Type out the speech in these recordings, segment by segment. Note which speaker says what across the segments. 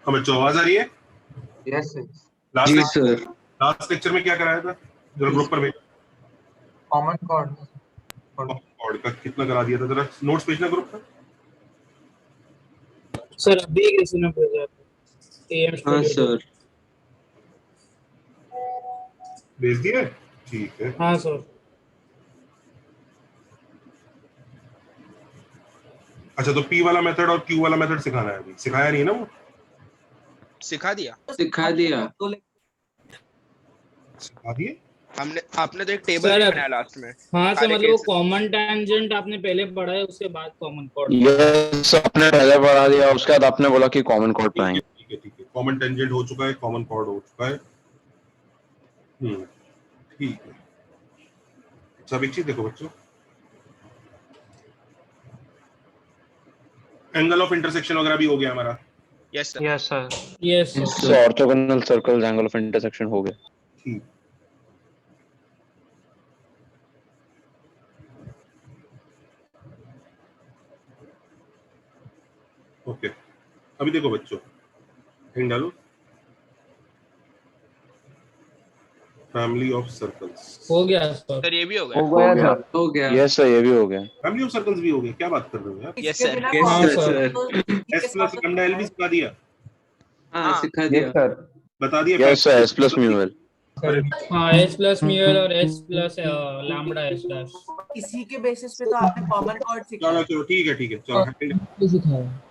Speaker 1: अब बच्चों आवाज आ रही है?
Speaker 2: Yes sir.
Speaker 3: जी सर।
Speaker 1: लास्ट लेक्चर में क्या कराया था? जरा ग्रुप पर भेज।
Speaker 2: कॉमन कॉर्ड
Speaker 1: कॉर्ड का कितना करा दिया था? जरा नोट्स भेजना ग्रुप पर।
Speaker 4: सर अभी किसी ने भेजा था एएम
Speaker 3: हाँ
Speaker 4: स्टूडियो।
Speaker 3: सर।
Speaker 1: भेज दिया? ठीक है।
Speaker 4: हाँ सर।
Speaker 1: अच्छा तो पी वाला मेथड और क्यू वाला मेथड सिखाना है अभी? सिखाया नहीं ना वो?
Speaker 5: सिखा दिया
Speaker 3: सिखा दिया।
Speaker 1: सिखा दिए?
Speaker 5: आपने तो एक टेबल
Speaker 4: सर,
Speaker 5: भी बनाया लास्ट में।
Speaker 4: हाँ सर,
Speaker 5: सारे
Speaker 4: मतलब वो
Speaker 5: cases।
Speaker 4: कॉमन टेंजेंट आपने पहले पढ़ा है, उसके बाद कॉमन कॉर्ड।
Speaker 6: यस आपने पहले पढ़ा दिया, उसके बाद आपने बोला कि कॉमन कॉर्ड
Speaker 1: ठीक है
Speaker 6: पढ़ाएंगे।
Speaker 1: ठीक है ठीक है। कॉमन टेंजेंट हो चुका है, कॉमन कॉर्ड हो चुका है। ठीक है। अच्छा अब एक चीज देखो बच्चों, एंगल ऑफ इंटरसेक्शन वगैरह भी हो गया हमारा।
Speaker 5: Yes sir.
Speaker 2: Yes sir.
Speaker 4: Yes
Speaker 3: Yes,
Speaker 4: sir.
Speaker 3: sir.
Speaker 6: Orthogonal circles angle of intersection हो गया।
Speaker 1: ठीक। ओके अभी देखो बच्चों, हिंट डालो। फैमिली ऑफ सर्कल्स
Speaker 4: हो गया सर।
Speaker 5: सर ये भी हो गया।
Speaker 2: हो गया सर।
Speaker 3: हो गया।
Speaker 6: यस सर ये भी हो गया।
Speaker 1: फैमिली ऑफ सर्कल्स भी हो गया? क्या बात कर रहे हो यार?
Speaker 5: Yes sir.
Speaker 4: हाँ
Speaker 3: Yes,
Speaker 4: sir.
Speaker 3: Sir.
Speaker 1: S plus lambda L भी सिखा दिया?
Speaker 3: हाँ सिखा दिया।
Speaker 2: सर।
Speaker 1: बता दिया?
Speaker 6: Yes sir S plus mu L.
Speaker 4: हाँ, एस प्लस म्यूएल और S plus lambda S dash.
Speaker 7: इसी के बेसिस पे तो आपने कॉमन कॉर्ड
Speaker 1: चलो
Speaker 7: सिखाया।
Speaker 1: चलो ठीक है चलो।
Speaker 4: सिखाया।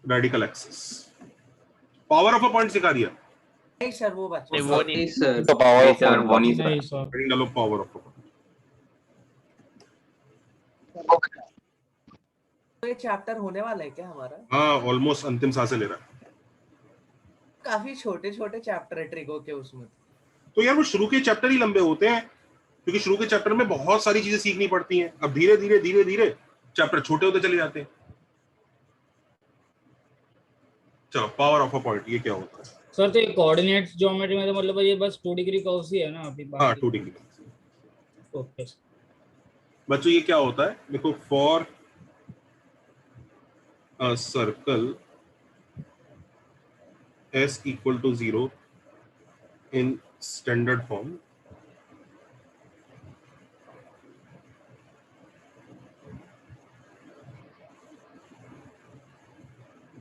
Speaker 1: Radical axis, power of a point सिखा दिया?
Speaker 7: नहीं सर, वो बात
Speaker 5: नहीं वो
Speaker 3: नहीं
Speaker 5: नहीं।
Speaker 3: सर।
Speaker 6: तो पावर ऑफ
Speaker 4: नहीं सर।
Speaker 1: हिंट डालो पावर ऑफ अ पॉइंट।
Speaker 7: तो ये चैप्टर होने वाला है क्या हमारा?
Speaker 1: हाँ ऑलमोस्ट अंतिम सांसें ले रहा है।
Speaker 7: काफी छोटे छोटे चैप्टर है ट्रिगो के उसमें।
Speaker 1: तो यार वो शुरू के चैप्टर ही लंबे होते हैं, क्योंकि शुरू के चैप्टर में बहुत सारी चीजें सीखनी पड़ती हैं। अब धीरे धीरे धीरे धीरे चैप्टर छोटे होते चले जाते हैं। चलो पावर ऑफ अ पॉइंट ये क्या होता है?
Speaker 4: सर तो ये कोऑर्डिनेट ज्योमेट्री में तो मतलब ये बस 2 डिग्री कर्व्स ही है ना अभी बाकी।
Speaker 1: हाँ 2 डिग्री।
Speaker 4: ओके
Speaker 1: बच्चों ये क्या होता है देखो, for a circle s equal to 0 in standard form,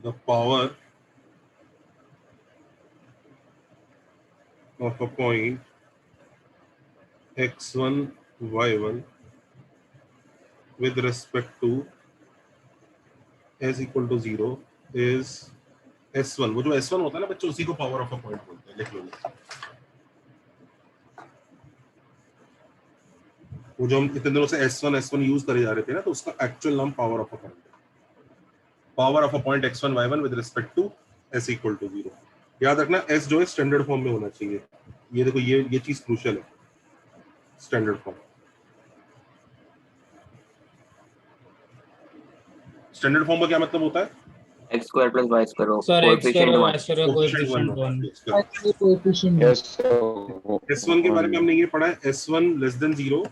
Speaker 1: the power of a point x1 y1 with respect to s equal to 0 is s1। वो जो s1 होता है ना बच्चों, उसी को पावर ऑफ अ पॉइंट बोलते हैं। लिख लो। वो जो हम इतने दिनों से s1 यूज करे जा रहे थे ना, तो उसका एक्चुअल नाम पावर ऑफ अ पॉइंट है। Power of a point x1 y1 with respect to s equal to 0। याद रखना s जो है स्टैंडर्ड फॉर्म में होना चाहिए। ये देखो ये चीज क्रूशियल है, स्टैंडर्ड फॉर्म। स्टैंडर्ड फॉर्म का क्या मतलब होता है?
Speaker 2: x square plus y square
Speaker 4: sir, x square और y स्क्वायर का
Speaker 1: कोएफिशिएंट
Speaker 4: कोएफिशिएंट 1।
Speaker 1: s1 के बारे में हमने ये पढ़ा है, s1 less than 0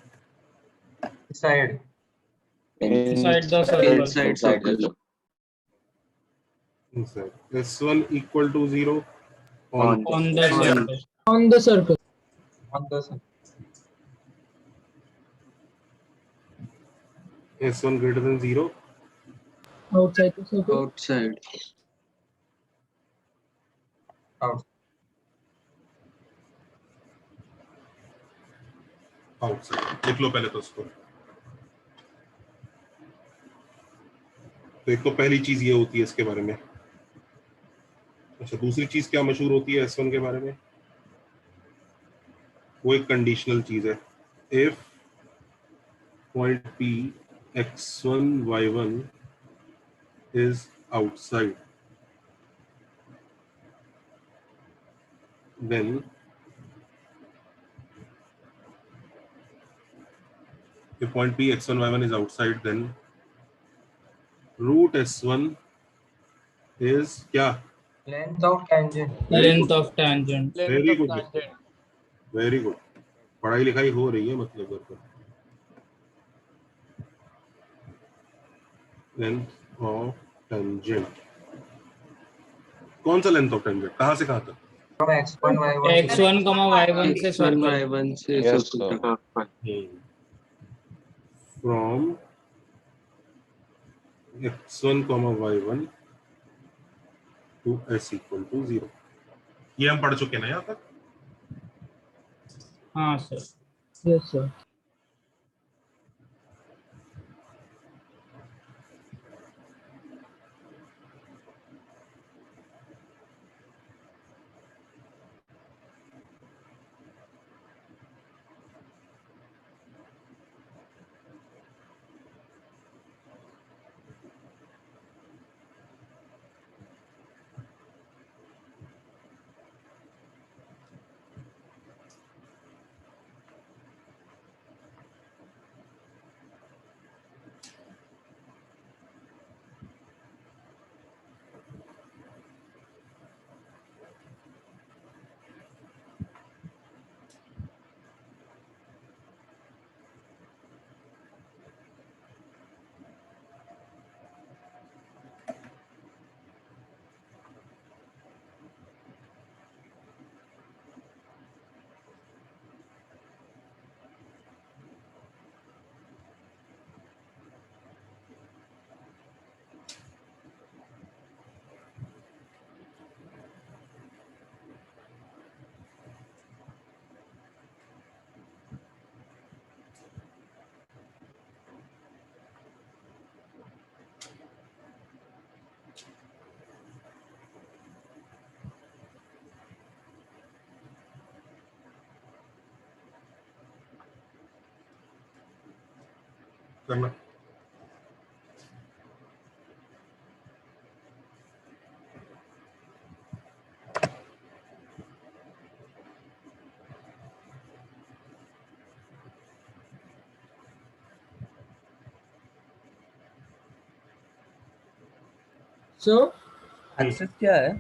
Speaker 2: side
Speaker 4: inside the circle.
Speaker 3: Inside circle.
Speaker 1: s1 equal to 0 on
Speaker 4: on the circle.
Speaker 2: On the circle
Speaker 1: s1 greater than 0
Speaker 2: outside the circle
Speaker 3: outside.
Speaker 1: Outside. लिख लो पहले तो उसको। तो एक तो पहली चीज ये होती है इसके बारे में। अच्छा दूसरी चीज क्या मशहूर होती है s1 के बारे में? वो एक कंडीशनल चीज है। If point p x1 y1 is outside, then if point p x1 y1 is outside, then root s1 is क्या?
Speaker 2: Length of tangent
Speaker 4: length of tangent.
Speaker 1: Very good, very good. पढ़ाई लिखाई हो रही है मतलब घर पर। लेंथ ऑफ टेंजेंट कौन सा लेंथ ऑफ टेंजेंट, कहां से कहां तक?
Speaker 2: From x1 y1
Speaker 4: x1 y1 से
Speaker 3: x1
Speaker 4: सर्कल
Speaker 3: y1 से
Speaker 6: Yes,
Speaker 3: सर्कल
Speaker 6: sir.
Speaker 3: तक।
Speaker 1: From x1 y1 to s equal to 0। ये हम पढ़ चुके हैं ना यहाँ तक?
Speaker 4: हाँ सर।
Speaker 2: Yes sir.
Speaker 1: करना
Speaker 2: So
Speaker 8: एक्सेस क्या है?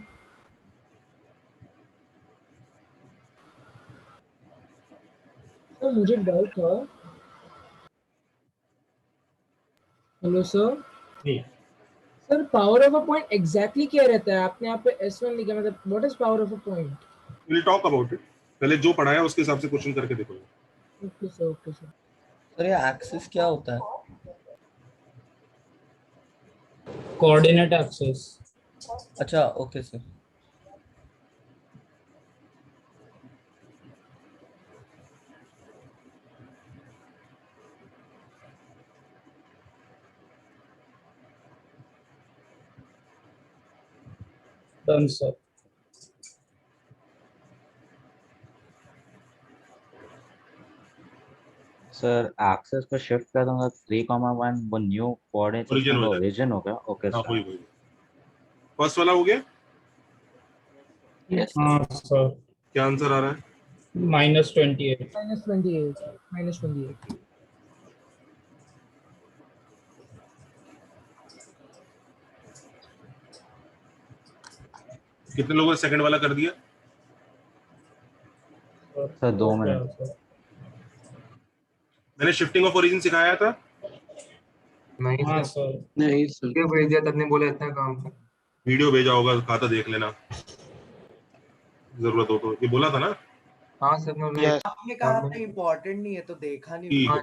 Speaker 2: सर मुझे डाउट था। Hello sir. Sir power of a point exactly क्या रहता है? आपने यहाँ पे S1 लिखा, मतलब what is power of a point?
Speaker 1: Will talk about it, पहले जो पढ़ाया उसके हिसाब से क्वेश्चन करके देखो।
Speaker 2: Okay sir, okay sir.
Speaker 8: Sir ये एक्सेस क्या होता है?
Speaker 4: Coordinate axes.
Speaker 8: अच्छा okay sir.
Speaker 4: Done sir.
Speaker 9: Sir access को शिफ्ट कर दूंगा 3,1 वो न्यू कोऑर्डिनेट
Speaker 1: Origin
Speaker 9: सिस्टम
Speaker 1: हो
Speaker 9: का
Speaker 1: जाएगा।
Speaker 9: ओरिजिन हो गया। ओके
Speaker 1: हाँ
Speaker 9: सर।
Speaker 1: वही वही फर्स्ट वाला हो गया।
Speaker 4: हाँ सर।
Speaker 1: क्या आंसर आ रहा है?
Speaker 4: -28।
Speaker 2: -28, -28।
Speaker 1: कितने लोगों ने सेकंड वाला कर दिया?
Speaker 9: Sir 2 minute.
Speaker 1: मैंने शिफ्टिंग ऑफ ओरिजिन सिखाया था।
Speaker 2: नहीं
Speaker 4: हाँ
Speaker 2: सर,
Speaker 4: सर।
Speaker 3: नहीं सर।
Speaker 2: क्यों भेज दिया? तब ने बोला इतना काम था।
Speaker 1: वीडियो भेजा होगा, खाता देख लेना, जरूरत हो तो। ये बोला था ना?
Speaker 2: हाँ सर, मैं
Speaker 7: आपने कहा था इम्पोर्टेंट नहीं है तो देखा नहीं।
Speaker 1: ठीक है।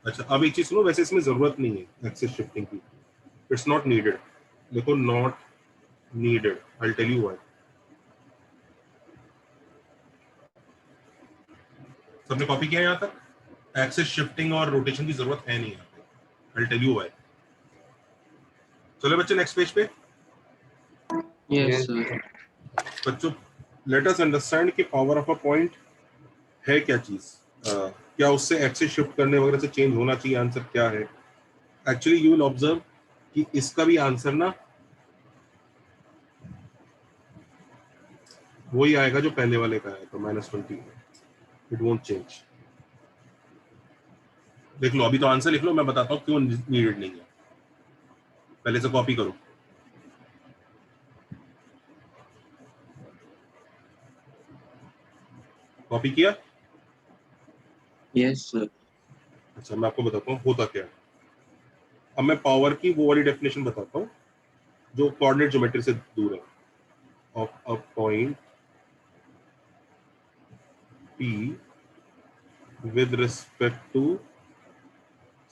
Speaker 1: अच्छा अब एक चीज सुनो, वैसे इसमें जरूरत नहीं है एक्सेस शिफ्टिंग की, इट्स नॉट नीडेड। देखो not needed, I will tell you why. सबने कॉपी किया यहाँ तक? एक्सेस शिफ्टिंग और रोटेशन की जरूरत है नहीं यहाँ पे, I will tell you why. चलो बच्चे नेक्स्ट पेज पे।
Speaker 3: Yes sir.
Speaker 1: बच्चों लेट अस अंडरस्टैंड कि पावर ऑफ अ पॉइंट है क्या चीज, क्या उससे एक्सेस शिफ्ट करने वगैरह से चेंज होना चाहिए? आंसर क्या है? एक्चुअली यू विल ऑब्जर्व कि इसका भी आंसर ना वही आएगा जो पहले वाले का है, तो -20। It won't change. देख लो, अभी तो आंसर लिख लो, मैं बताता हूँ क्यों नीडेड नहीं है। पहले से कॉपी करो। कॉपी किया?
Speaker 3: Yes sir.
Speaker 1: अच्छा मैं आपको बताता हूँ होता क्या है। अब मैं पावर की वो वाली डेफिनेशन बताता हूँ जो कोऑर्डिनेट ज्योमेट्री से दूर है, of a point P with respect to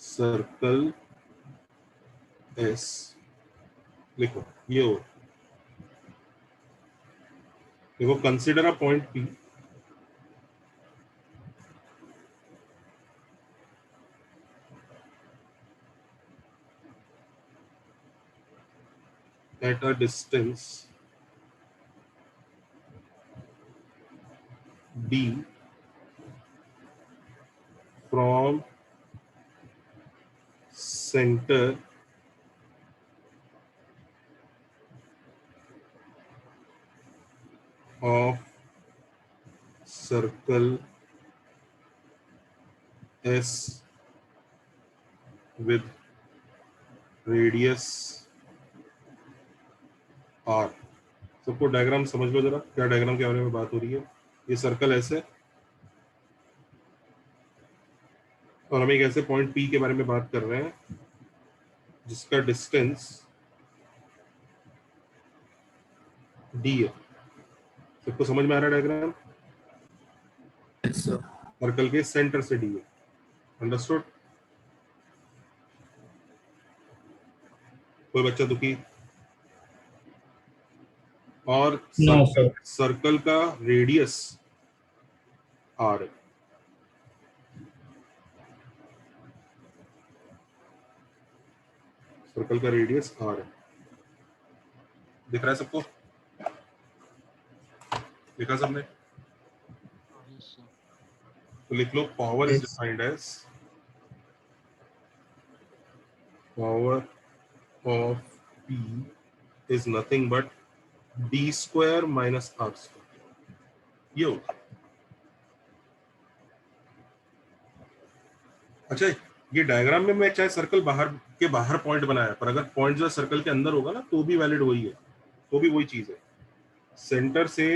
Speaker 1: circle S। लिखो ये हो, देखो consider a point P at a distance D from center of circle S with radius R। सबको डायग्राम समझ लो जरा, क्या डायग्राम के बारे में बात हो रही है। ये सर्कल ऐसे, और हम एक ऐसे पॉइंट P के बारे में बात कर रहे हैं जिसका डिस्टेंस D है। सबको समझ में आ रहा है डायग्राम? सर्कल के सेंटर से D है। अंडरस्टूड? कोई बच्चा दुखी? और
Speaker 4: No, sir.
Speaker 1: सर्कल का रेडियस R है। सर्कल का रेडियस R है। दिख रहा है सबको? लिखा सबने? तो लिख लो, power is defined as power of P is nothing but D square minus R square. ये होगा। अच्छा, ये डायग्राम में मैं चाहे सर्कल बाहर पॉइंट बनाया, पर अगर पॉइंट जो सर्कल के अंदर होगा ना तो भी वैलिड वही है, तो भी वही चीज है। सेंटर से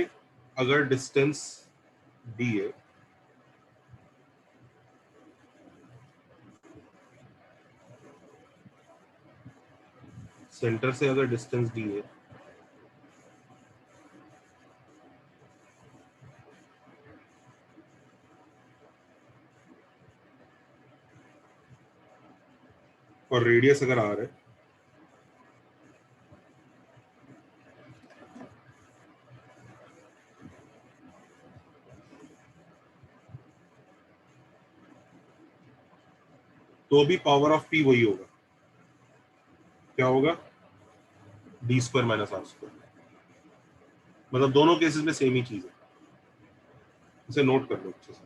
Speaker 1: अगर डिस्टेंस D है, सेंटर से अगर डिस्टेंस D है और रेडियस अगर R है, तो भी पावर ऑफ P वही होगा। क्या होगा? D square minus R square. मतलब दोनों केसेस में सेम ही चीज है। इसे नोट कर लो अच्छे से।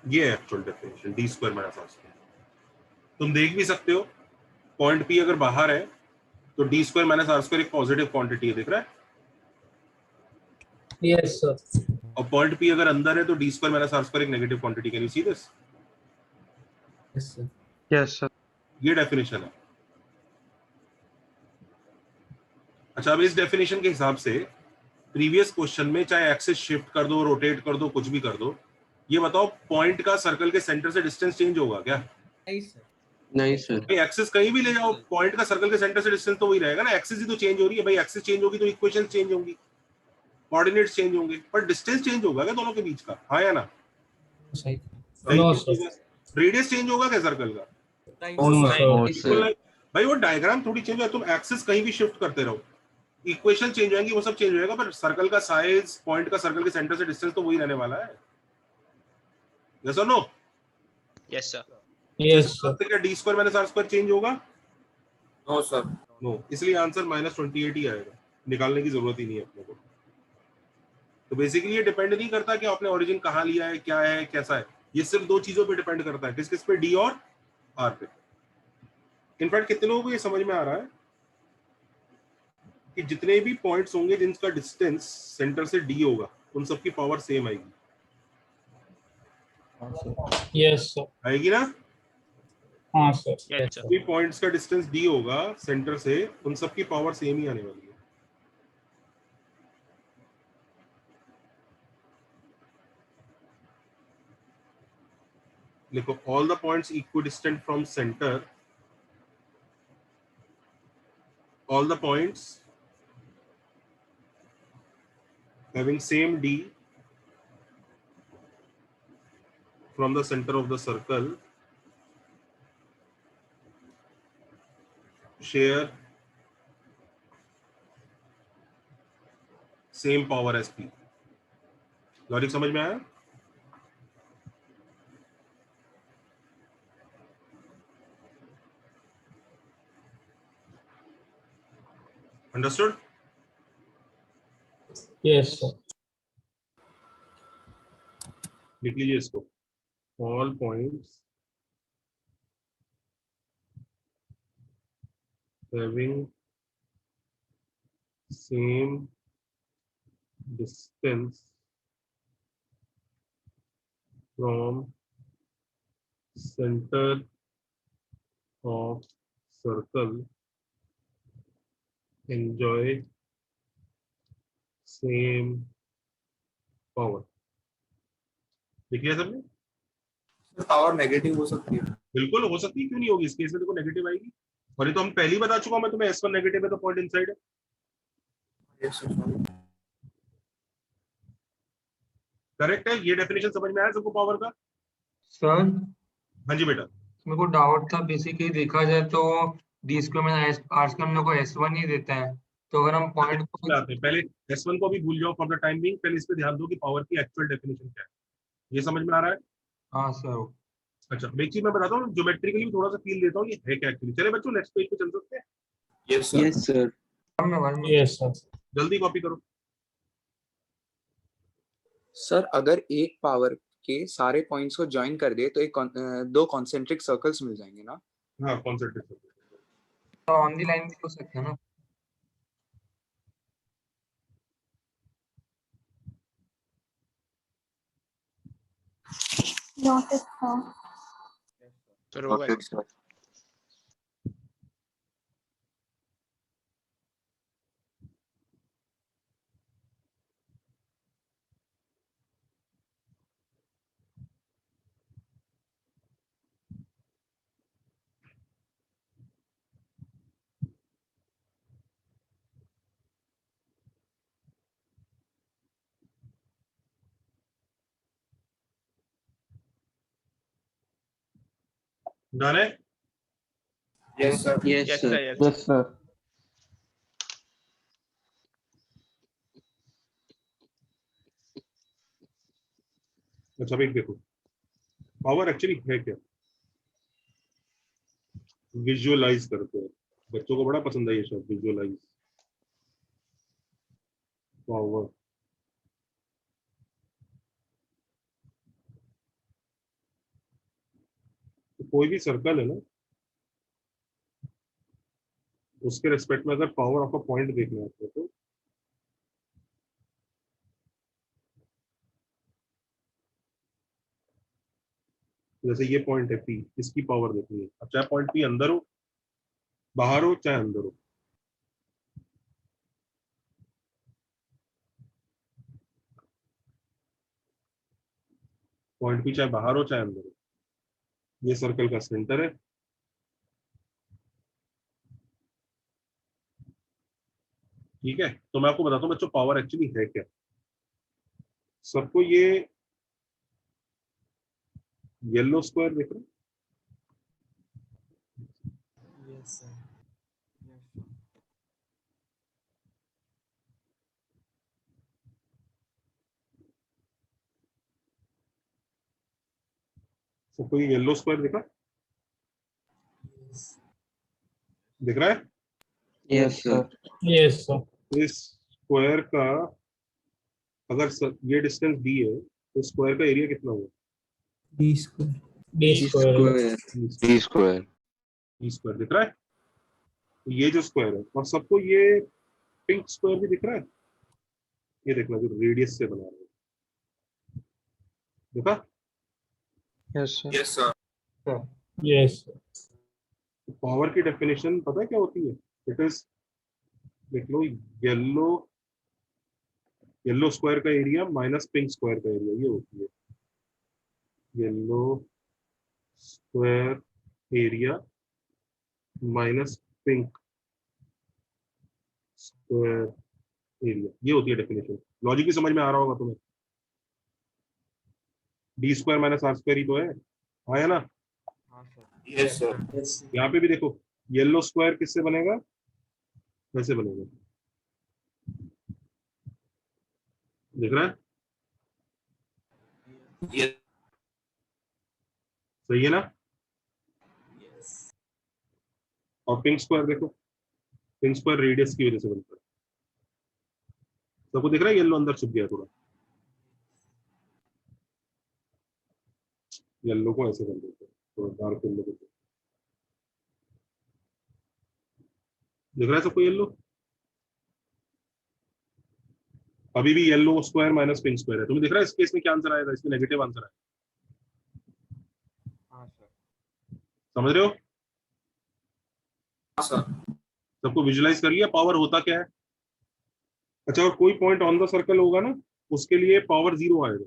Speaker 1: ये actual definition D square minus R square. तुम देख भी सकते हो, पॉइंट P अगर बाहर है तो D square minus R square एक पॉजिटिव क्वांटिटी है, दिख रहा है?
Speaker 4: Yes, sir.
Speaker 1: और पॉइंट P अगर अंदर है तो D square minus R square एक negative quantity. Can you see this?
Speaker 8: Yes sir.
Speaker 6: Yes sir.
Speaker 1: ये डेफिनेशन है। अच्छा, अब इस डेफिनेशन के हिसाब से प्रीवियस क्वेश्चन में चाहे एक्सिस शिफ्ट कर दो, रोटेट कर दो, कुछ भी कर दो, ये बताओ पॉइंट का सर्कल के सेंटर से डिस्टेंस चेंज होगा क्या?
Speaker 7: नहीं सर।
Speaker 3: नहीं सर।
Speaker 1: भाई एक्सिस कहीं भी ले जाओ, पॉइंट का सर्कल के सेंटर से डिस्टेंस तो वही रहेगा ना। एक्सिस ही तो चेंज हो रही है भाई। एक्सिस चेंज होगी तो इक्वेशन चेंज होंगी, कोऑर्डिनेट्स चेंज होंगे, पर डिस्टेंस चेंज होगा क्या दोनों के बीच का? हाँ या ना?
Speaker 8: सही।
Speaker 4: No, sir.
Speaker 1: रेडियस चेंज होगा क्या सर्कल का?
Speaker 7: नहीं
Speaker 4: No,
Speaker 7: सर।
Speaker 4: sir.
Speaker 1: बिल्कुल नहीं। भाई वो डायग्राम थोड़ी चेंज है, तुम एक्सिस कहीं भी शिफ्ट करते रहो, इक्वेशन चेंज होंगी, वो सब चेंज होएगा, पर सर्कल का साइज, पॉइंट का सर्कल के सेंटर से डिस्टेंस तो वही रहने वाला है। यस और no?
Speaker 5: Yes sir.
Speaker 4: Yes, sir.
Speaker 1: क्या D square minus R square change होगा?
Speaker 3: No sir.
Speaker 1: नो। इसलिए आंसर -28 ही आएगा। निकालने की जरूरत ही नहीं है अपने को। तो बेसिकली ये डिपेंड नहीं करता कि आपने ओरिजिन कहाँ लिया है, क्या है, कैसा है। ये सिर्फ दो चीजों पे डिपेंड करता है। किस किस पे? D और R पे। इनफैक्ट कितने लोगों को ये समझ में आ रहा है कि जितने भी पॉइंट्स होंगे जिनका डिस्टेंस सेंटर से D होगा, उन सबकी पावर सेम आएगी?
Speaker 8: हाँ सर।
Speaker 4: Yes, sir.
Speaker 1: आएगी ना?
Speaker 4: हाँ, sir.
Speaker 5: Yes sir.
Speaker 1: भी पॉइंट्स का डिस्टेंस D होगा सेंटर से, उन सबकी पावर सेम ही आने वाली है। लिखो all the points equidistant from center, all the points having same d from the center of the circle share same power as p. Logic समझ में आया? अंडरस्टूड?
Speaker 4: Yes, sir.
Speaker 1: लिख लीजिए इसको, all points having same distance from center of circle enjoy same power. लिख लिया सबने?
Speaker 3: Power negative हो सकती है।
Speaker 1: बिल्कुल हो सकती है, क्यों नहीं होगी? इस केस में देखो नेगेटिव आएगी, और ये तो हम पहले ही बता चुका हूं मैं तुम्हें, S1 नेगेटिव है तो पॉइंट इनसाइड है।
Speaker 3: Yes sir.
Speaker 1: करेक्ट है, ये डेफिनेशन समझ में आया सबको पावर का?
Speaker 10: सर
Speaker 1: हाँ जी बेटा।
Speaker 10: मेरे को डाउट था, बेसिकली देखा जाए तो डी स्क्वायर में आर स्क्वायर मेरे को S1 ही देता है, तो अगर हम पॉइंट को
Speaker 1: आते हैं, पहले S1 को भी भूल जाओ फॉर द टाइम बीइंग, पहले इस पे ध्यान दो कि पावर की एक्चुअल डेफिनेशन क्या है। ये समझ में आ रहा है?
Speaker 10: हाँ सर।
Speaker 1: अच्छा, एक चीज मैं बताता हूँ, ज्योमेट्रिकली भी थोड़ा सा फील देता हूँ ये है क्या एक्चुअली। चले बच्चों नेक्स्ट पेज पे चल सकते हैं?
Speaker 3: Yes sir.
Speaker 6: Yes sir.
Speaker 4: Yes, sir.
Speaker 1: जल्दी कॉपी करो।
Speaker 11: सर अगर एक पावर के सारे पॉइंट्स को ज्वाइन कर दे तो दो कॉन्सेंट्रिक सर्कल्स मिल जाएंगे ना?
Speaker 1: हाँ, कॉन्सेंट्रिक
Speaker 10: तो ऑन दी लाइन भी हो सकता है ना?
Speaker 5: सर होगा
Speaker 11: Okay,
Speaker 1: डन है?
Speaker 3: Yes sir.
Speaker 6: Yes
Speaker 5: yes
Speaker 6: sir.
Speaker 5: sir, yes
Speaker 6: yes sir.
Speaker 1: अच्छा भाई देखो, पावर एक्चुअली है क्या, विजुअलाइज करते हैं। बच्चों को बड़ा पसंद है ये शब्द, विजुअलाइज पावर। तो कोई भी सर्कल है ना, उसके रेस्पेक्ट में अगर पावर ऑफ अ पॉइंट देखना है तो जैसे ये पॉइंट है P, इसकी पावर देखनी है। अब चाहे पॉइंट P अंदर हो, बाहर हो, चाहे अंदर हो, पॉइंट P चाहे बाहर हो चाहे अंदर हो, ये सर्कल का सेंटर है। ठीक है, तो मैं आपको बताता हूँ बच्चों पावर एक्चुअली है क्या। सबको ये येलो स्क्वायर देख रहे हैं?
Speaker 3: Yes sir.
Speaker 1: सबको ये येलो स्क्वायर दिखा, दिख रहा है?
Speaker 6: Yes sir.
Speaker 4: Yes, sir.
Speaker 1: इस स्क्वायर का अगर ये डिस्टेंस डी है तो स्क्वायर का एरिया कितना होगा?
Speaker 8: D square.
Speaker 4: D square.
Speaker 6: D square.
Speaker 1: E square दिख रहा है? तो ये जो स्क्वायर है, और सबको ये पिंक स्क्वायर भी दिख रहा है? ये देखना जो रेडियस से बना रहा है, देखा?
Speaker 6: Yes sir.
Speaker 3: Yes sir.
Speaker 4: Yes, sir.
Speaker 1: Power की डेफिनेशन पता है क्या होती है? इट इज, देख लो, येलो येलो स्क्वायर का एरिया माइनस पिंक स्क्वायर का एरिया, ये होती है yellow square area minus pink square area, ये होती है डेफिनेशन। लॉजिक भी समझ में आ रहा होगा तुम्हें। D square minus R square ही तो है, आया ना।
Speaker 3: Yes sir.
Speaker 8: Yes.
Speaker 1: यहाँ पे भी देखो, येलो स्क्वायर किससे बनेगा, कैसे बनेगा, दिख रहा है,
Speaker 3: यस
Speaker 1: सही है ना।
Speaker 3: यस
Speaker 1: और पिंक स्क्वायर देखो, पिंक स्क्वायर रेडियस की वजह से बनता है। सबको दिख रहा है, येलो अंदर छुप गया थोड़ा, येलो को ऐसे कर देते हैं, थोड़ा डार्क येलो कर देते हैं। दिख रहा है सबको येलो। अभी भी yellow square minus pink square है, तुम्हें दिख रहा है इस केस में क्या आंसर आएगा, इसमें नेगेटिव आंसर आएगा, समझ रहे हो।
Speaker 3: सर।
Speaker 1: सबको विजुलाइज कर लिया पावर होता क्या है। अच्छा, और कोई पॉइंट ऑन द सर्कल होगा ना, उसके लिए पावर 0 आएगा,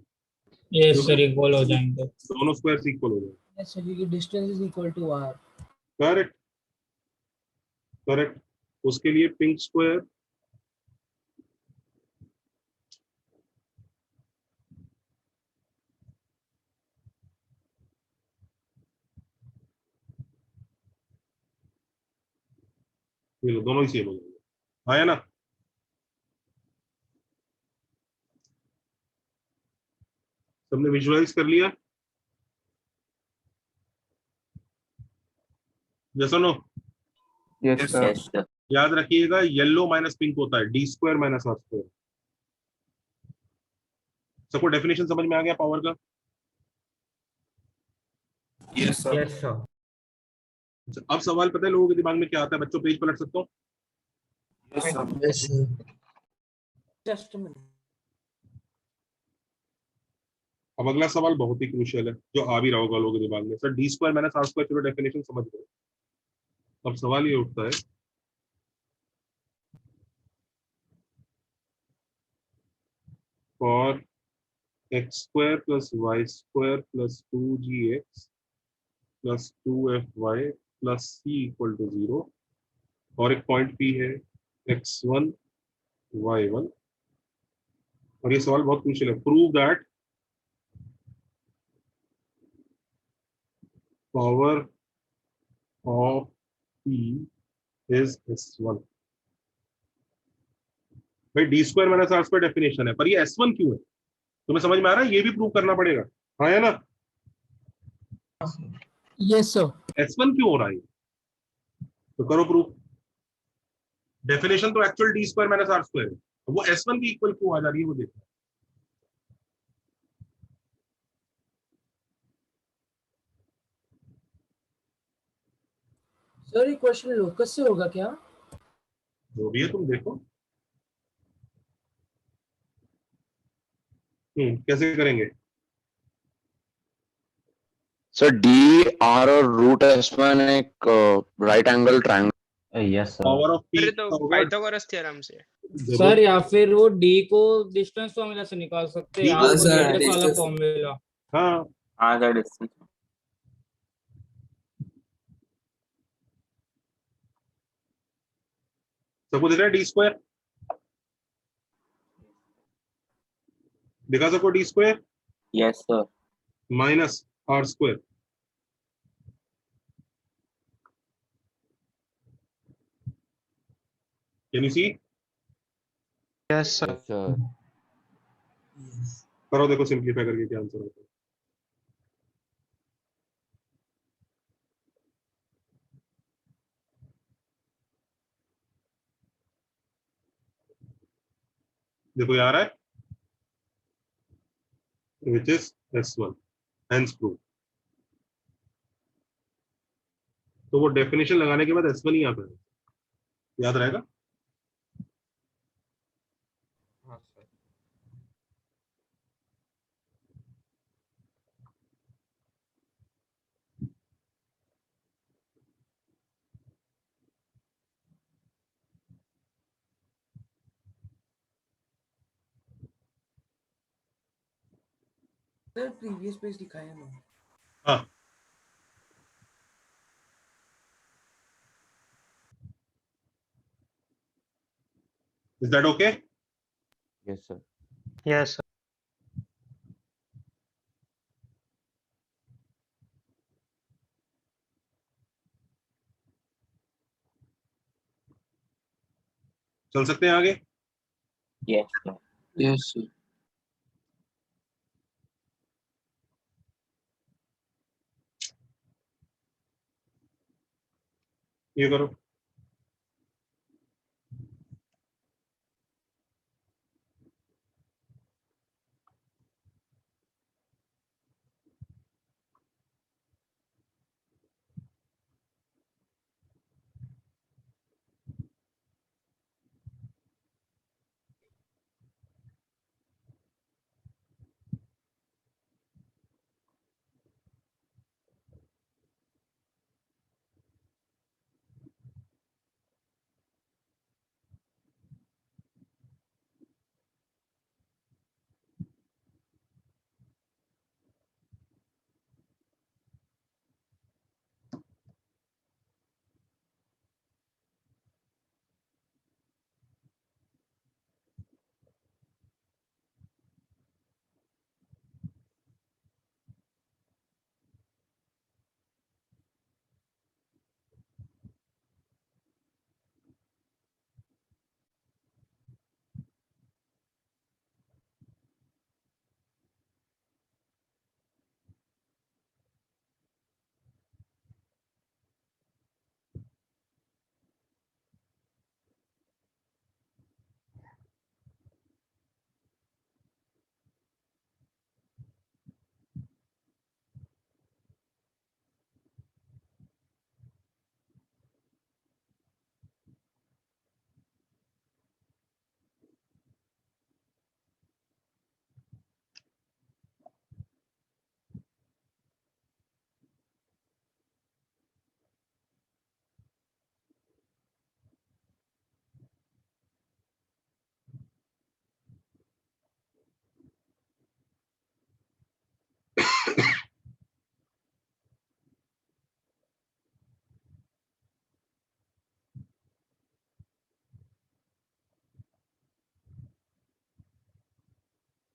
Speaker 4: यस सर, इक्वल हो जाएंगे।
Speaker 1: दोनों स्क्वायर इक्वल हो जाएंगे।
Speaker 2: Yes, sir, क्योंकि distance is equal to r.
Speaker 1: Correct correct, उसके लिए पिंक स्क्वायर ये लो, दोनों ही सेम हो जाएंगे, आया ना। सबने विजुलाइज कर लिया, यस और no.
Speaker 3: Yes sir.
Speaker 9: Yes, sir.
Speaker 1: याद रखिएगा, येलो माइनस पिंक होता है D square minus R square. सबको डेफिनेशन समझ में आ गया पावर का।
Speaker 3: Yes sir.
Speaker 10: Yes sir.
Speaker 1: अच्छा, अब सवाल पता है लोगों के दिमाग में क्या आता है, बच्चों पेज पलट सकता हूँ।
Speaker 3: Yes sir.
Speaker 8: Yes, sir.
Speaker 7: Just minute.
Speaker 1: अब अगला सवाल बहुत ही क्रूशियल है, जो आ भी रहा होगा लोगों के दिमाग में। Sir D square minus R square, चलो डेफिनेशन समझ गए। अब सवाल ये उठता है, for x square plus y square plus 2gx plus 2fy plus c equal to 0, और एक पॉइंट पी है x1 y1। और ये सवाल बहुत क्रूशियल है, prove that power of P is S1। भाई D square minus R square definition है, पर ये S1 क्यों है, तुम्हें समझ में आ रहा है, ये भी प्रूव करना पड़ेगा, हाँ है ना।
Speaker 2: Yes, sir.
Speaker 1: S1 क्यों हो रहा है, तो करो प्रूफ। डेफिनेशन तो actual D square minus R square है, तो वो S1 की इक्वल क्यों आ जा रही है, वो देखो।
Speaker 2: Sir, ये question locus से होगा क्या?
Speaker 1: जो भी है तुम देखो। कैसे करेंगे।
Speaker 6: सर डी आर और रूट S1 एक right angle triangle.
Speaker 9: Yes, sir.
Speaker 1: Power of P
Speaker 5: फिर तो पाइथागोरस थ्योरम से।
Speaker 4: सर या फिर वो डी को डिस्टेंस फॉर्मूला से निकाल सकते हैं,
Speaker 1: D
Speaker 4: आप
Speaker 1: को
Speaker 4: वो
Speaker 8: sir,
Speaker 4: रेडियस वाला
Speaker 8: distance.
Speaker 4: फॉर्मूला।
Speaker 1: हाँ,
Speaker 9: हाँ सर, डिस्टेंस।
Speaker 1: सबको दिख रहा है डी स्क्वायर, दिखा सबको D square
Speaker 9: yes sir.
Speaker 1: Minus R square. Can you see.
Speaker 5: Yes sir.
Speaker 9: Yes sir.
Speaker 8: Yes.
Speaker 1: करो देखो सिंप्लीफाई करके क्या आंसर होता है। देखो ये आ रहा है, which is S1, hence prove. तो वो डेफिनेशन लगाने के बाद S1 ही आता है, याद रहेगा।
Speaker 10: हाँ सर।
Speaker 7: सर प्रीवियस पेज दिखाया ना।
Speaker 1: हाँ Is that okay?
Speaker 9: Yes, sir.
Speaker 5: Yes, sir.
Speaker 1: चल सकते हैं आगे?
Speaker 3: Yes, sir.
Speaker 11: Yes, sir.
Speaker 1: ये करो.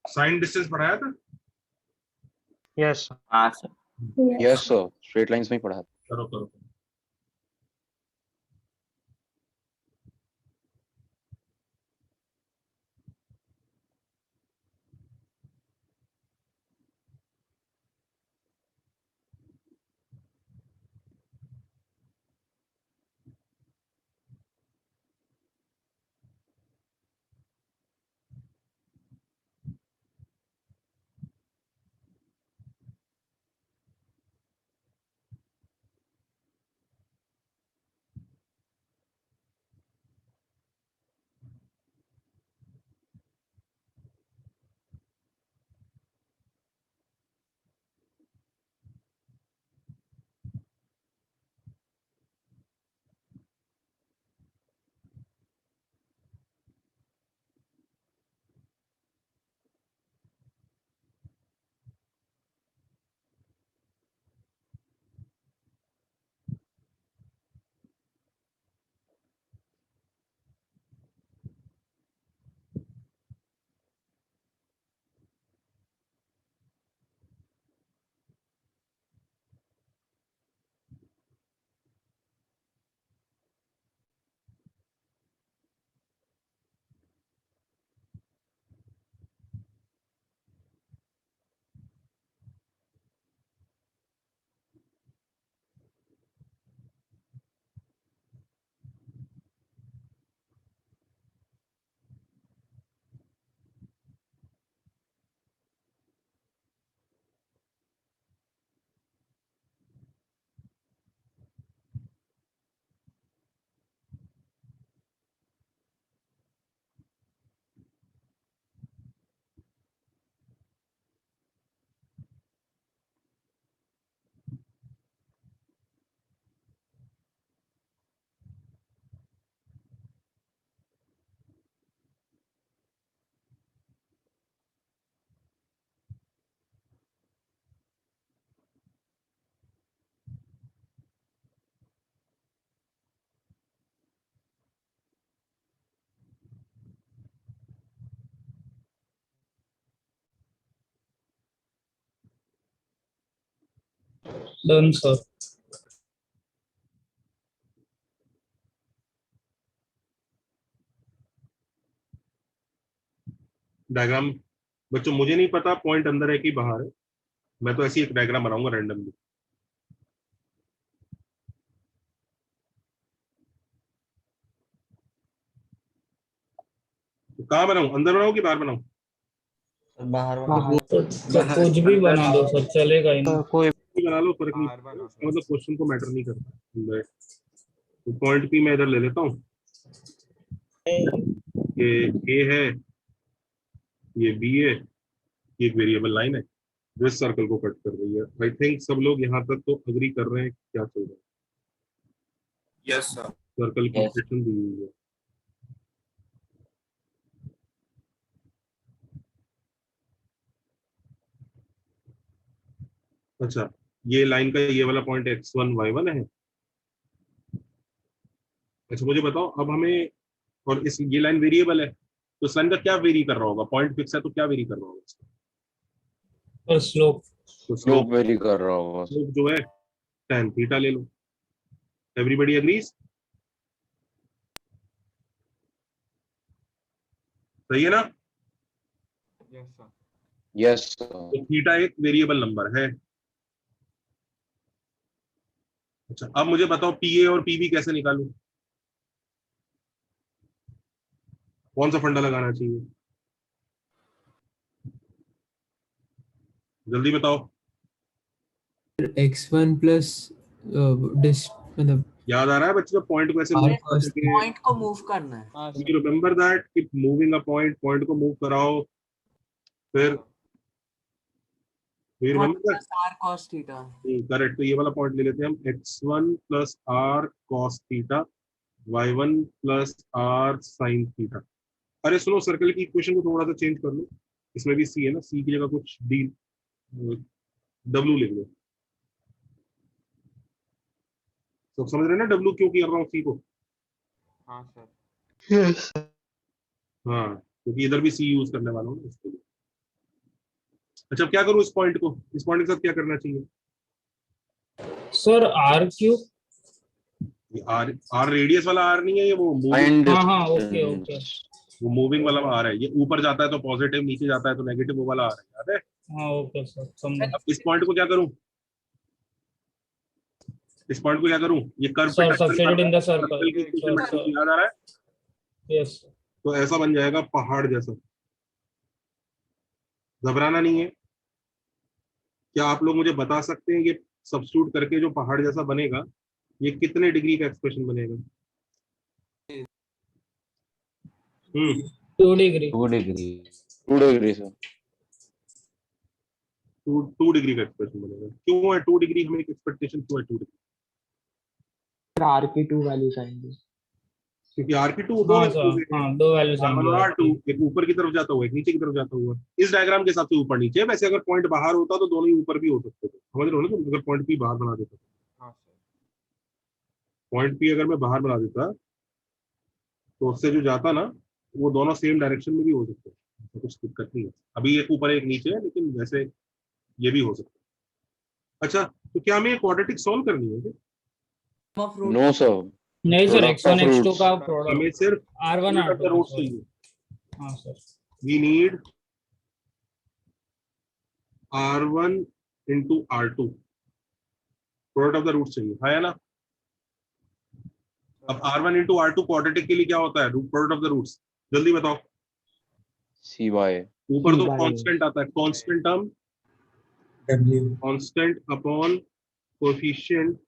Speaker 1: साइन डिस्टेंस पढ़ाया था?
Speaker 5: Yes, sir.
Speaker 3: हाँ sir.
Speaker 6: Yes, sir. Straight lines में ही पढ़ा.
Speaker 1: करो करो.
Speaker 4: Done, sir.
Speaker 1: डायग्राम बच्चों मुझे नहीं पता पॉइंट अंदर है कि बाहर है, मैं तो ऐसी एक डायग्राम बनाऊंगा रैंडमली। तो कहाँ बनाऊं, अंदर बनाऊं कि बाहर बनाऊं?
Speaker 8: बाहर
Speaker 4: तो कुछ भी बना दो सर, चलेगा ही ना।
Speaker 5: कोई
Speaker 1: बना लो, फर्क नहीं पड़ता, मतलब क्वेश्चन को मैटर नहीं करता। तो पॉइंट पी मैं इधर ले लेता हूँ, ये ए है, ये बी है, ये एक वेरिएबल लाइन है जो इस सर्कल को कट कर रही है। आई थिंक सब लोग यहाँ तक तो अग्री कर रहे हैं क्या चल रहा है।
Speaker 11: Yes sir.
Speaker 1: सर्कल की
Speaker 3: Yes.
Speaker 1: लोकेशन दी हुई है। अच्छा, ये लाइन का ये वाला पॉइंट x1 y1 है। अच्छा मुझे बताओ अब हमें, और इस ये लाइन वेरिएबल है तो इस लाइन का क्या वेरी कर रहा होगा? पॉइंट फिक्स है तो क्या वेरी कर रहा होगा इसका?
Speaker 4: और स्लोप।
Speaker 1: तो
Speaker 6: स्लोप वेरी कर रहा होगा।
Speaker 1: स्लोप जो है tan थीटा ले लो। Everybody agrees? सही है ना?
Speaker 6: Yes sir.
Speaker 1: तो थीटा एक वेरिएबल नंबर है। अच्छा अब मुझे बताओ पीए और पीबी कैसे निकालूं? कौन सा फंडा लगाना चाहिए? जल्दी बताओ।
Speaker 2: x1 प्लस मतलब
Speaker 1: याद आ रहा है बच्चों? पॉइंट को ऐसे मूव करके,
Speaker 7: पॉइंट को मूव करना है।
Speaker 1: You remember that if moving a point को मूव कराओ, फिर you
Speaker 7: 1
Speaker 1: remember that?
Speaker 7: plus r cos theta।
Speaker 1: Correct. तो ये वाला पॉइंट ले लेते हैं हम, x1 plus R cos theta, y1 plus R sine theta. अरे सुनो, सर्कल की इक्वेशन को थोड़ा सा चेंज कर लो, इसमें भी सी है ना, सी की जगह कुछ डी डब्ल्यू लिख लो। तो समझ रहे हैं ना डब्ल्यू क्यों कर रहा हूँ सी को?
Speaker 10: हाँ सर।
Speaker 5: यस
Speaker 1: हाँ, क्योंकि इधर भी सी यूज करने वाला हूँ ना इसके लिए। अच्छा अब क्या करूँ इस पॉइंट को, इस पॉइंट के साथ क्या करना चाहिए?
Speaker 4: Sir R Q.
Speaker 1: R, R radius वाला आर नहीं है, ये वो मूविंग,
Speaker 6: फाइंड
Speaker 4: हाँ हाँ, ओके ओके।
Speaker 1: वो मूविंग वाला आर है। ये ऊपर जाता है तो पॉजिटिव, नीचे जाता है तो नेगेटिव, वो वाला आर है, याद है?
Speaker 4: हाँ ओके सर, समझा।
Speaker 1: अब इस पॉइंट को क्या करूं, इस पॉइंट को क्या करूं? ये कर्व पे
Speaker 4: सर
Speaker 1: टच कर
Speaker 4: substitute in the circle.
Speaker 1: Circle की इक्वेशन
Speaker 4: सर सर,
Speaker 1: याद आ रहा है?
Speaker 4: यस।
Speaker 1: तो ऐसा बन जाएगा पहाड़ जैसा। घबराना नहीं है। क्या आप लोग मुझे बता सकते हैं ये सब्स्टिट्यूट करके जो पहाड़ जैसा बनेगा, ये कितने डिग्री का एक्सप्रेशन बनेगा?
Speaker 4: 2 degree.
Speaker 9: 2 degree.
Speaker 6: 2 degree sir.
Speaker 1: 2 degree का एक्सप्रेशन बनेगा। क्यों है 2 डिग्री? हमें एक एक्सपेक्टेशन क्यों है 2 डिग्री?
Speaker 5: आर की 2 वैल्यूज आएंगी।
Speaker 1: क्योंकि आर की 2 दो
Speaker 4: हाँ सर, हाँ 2 वैल्यूज
Speaker 1: R1 और
Speaker 4: आएंगी।
Speaker 1: R2, एक ऊपर की तरफ जाता हुआ, एक नीचे की तरफ जाता हुआ। इस डायग्राम के हिसाब से ऊपर नीचे। वैसे अगर पॉइंट बाहर होता तो दोनों ही ऊपर भी हो सकते थे, समझ रहे हो ना? तुम अगर पॉइंट पी बाहर बना देता,
Speaker 10: हाँ सर।
Speaker 1: पॉइंट पी अगर मैं बाहर बना देता तो उससे जो जाता ना, वो दोनों सेम डायरेक्शन में भी हो सकते हैं, तो कुछ दिक्कत नहीं है। अभी एक ऊपर एक नीचे है, लेकिन वैसे ये भी हो सकता है। अच्छा तो क्या हमें क्वाड्रेटिक सॉल्व करनी है क्या?
Speaker 6: No sir.
Speaker 4: नहीं sir,
Speaker 6: Product
Speaker 4: x1
Speaker 6: of
Speaker 4: x2
Speaker 6: roots.
Speaker 4: का
Speaker 1: हमें
Speaker 4: प्रोडक्ट।
Speaker 1: सिर्फ
Speaker 4: R1
Speaker 1: product of the
Speaker 4: R2
Speaker 1: roots
Speaker 4: का, sorry।
Speaker 1: चाहिए।
Speaker 4: हाँ सर।
Speaker 1: We need R1 into R2, product of the roots चाहिए, है ना? अब R1 इंटू R2 क्वाड्रेटिक के लिए क्या होता है? प्रोडक्ट ऑफ द रूट्स, जल्दी बताओ।
Speaker 6: C by.
Speaker 1: ऊपर तो कांस्टेंट आता है, constant term,
Speaker 8: W।
Speaker 1: Constant upon coefficient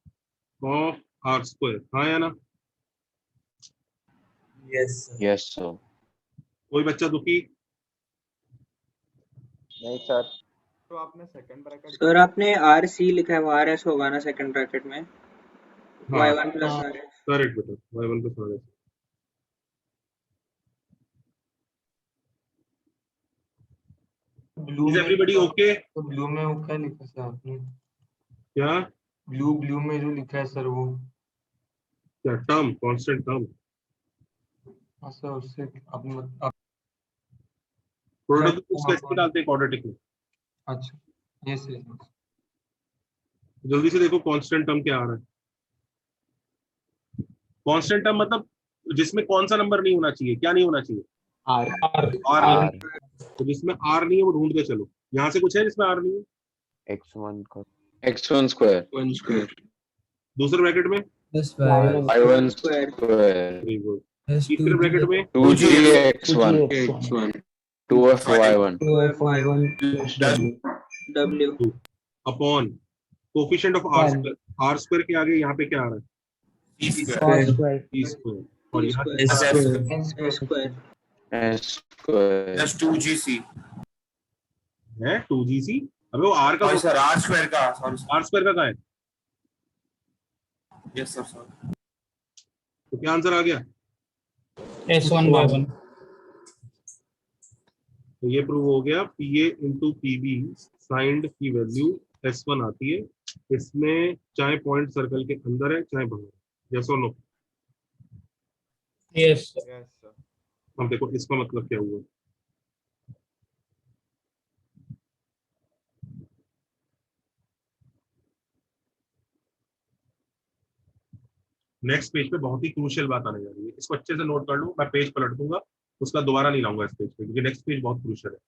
Speaker 1: of R square, हाँ या ना?
Speaker 8: Yes sir.
Speaker 6: Yes sir.
Speaker 1: कोई बच्चा दुखी?
Speaker 3: नहीं सर।
Speaker 10: तो आपने सेकंड ब्रैकेट
Speaker 5: सर आपने आर सी लिखा है, वो आर एस होगा ना सेकंड ब्रैकेट में?
Speaker 1: हाँ
Speaker 5: y1 plus R S.
Speaker 1: Correct बेटा, y1 पे सारे।
Speaker 10: ब्लू
Speaker 1: इज
Speaker 10: में
Speaker 1: एवरीबॉडी ओके?
Speaker 10: तो ब्लू में वो क्या लिखा सर आपने?
Speaker 1: क्या
Speaker 10: ब्लू में जो लिखा है सर वो।
Speaker 1: क्या टर्म, कांस्टेंट टर्म,
Speaker 10: हाँ सर, उससे आपने
Speaker 1: प्रोडक्ट उसको कैसे डालते हैं क्वाड्रेटिक में?
Speaker 10: अच्छा, ये सही है।
Speaker 1: जल्दी से देखो कांस्टेंट टर्म क्या आ रहा है। कांस्टेंट टर्म मतलब जिसमें कौन सा नंबर नहीं होना चाहिए, क्या नहीं होना चाहिए?
Speaker 11: R
Speaker 1: R. तो जिसमें आर नहीं है वो ढूंढ के चलो। यहाँ से कुछ है जिसमें आर नहीं है?
Speaker 6: x1 square,
Speaker 11: 1 square
Speaker 1: दूसरे ब्रैकेट में
Speaker 6: y1
Speaker 5: square
Speaker 6: square,
Speaker 1: very good. तीसरे ब्रैकेट में
Speaker 6: 2gx1,
Speaker 11: x1
Speaker 6: 2f(y1),
Speaker 8: 2f(y1)
Speaker 5: W
Speaker 1: upon coefficient of R square. R square के आगे यहाँ पे क्या आ रहा है?
Speaker 8: cos square
Speaker 1: T square. और यहाँ
Speaker 5: square
Speaker 8: s square
Speaker 5: square
Speaker 6: s square,
Speaker 1: है 2gc। अबे वो आर का आर स्क्वायर का कहाँ है? तो क्या आंसर आ गया?
Speaker 4: S1/1।
Speaker 1: तो ये प्रूव हो गया PA इंटू PB साइंड की वैल्यू S1 आती है। इसमें चाहे पॉइंट सर्कल के अंदर है चाहे बाहर है। यस और नो?
Speaker 4: Yes sir.
Speaker 1: हम देखो इसका मतलब क्या हुआ। नेक्स्ट पेज पे बहुत ही क्रूशियल बात आने जा रही है, इसको अच्छे से नोट कर लो। मैं पेज पलट दूंगा, उसका दोबारा नहीं लाऊंगा इस पेज पे, क्योंकि नेक्स्ट पेज बहुत क्रूशियल है।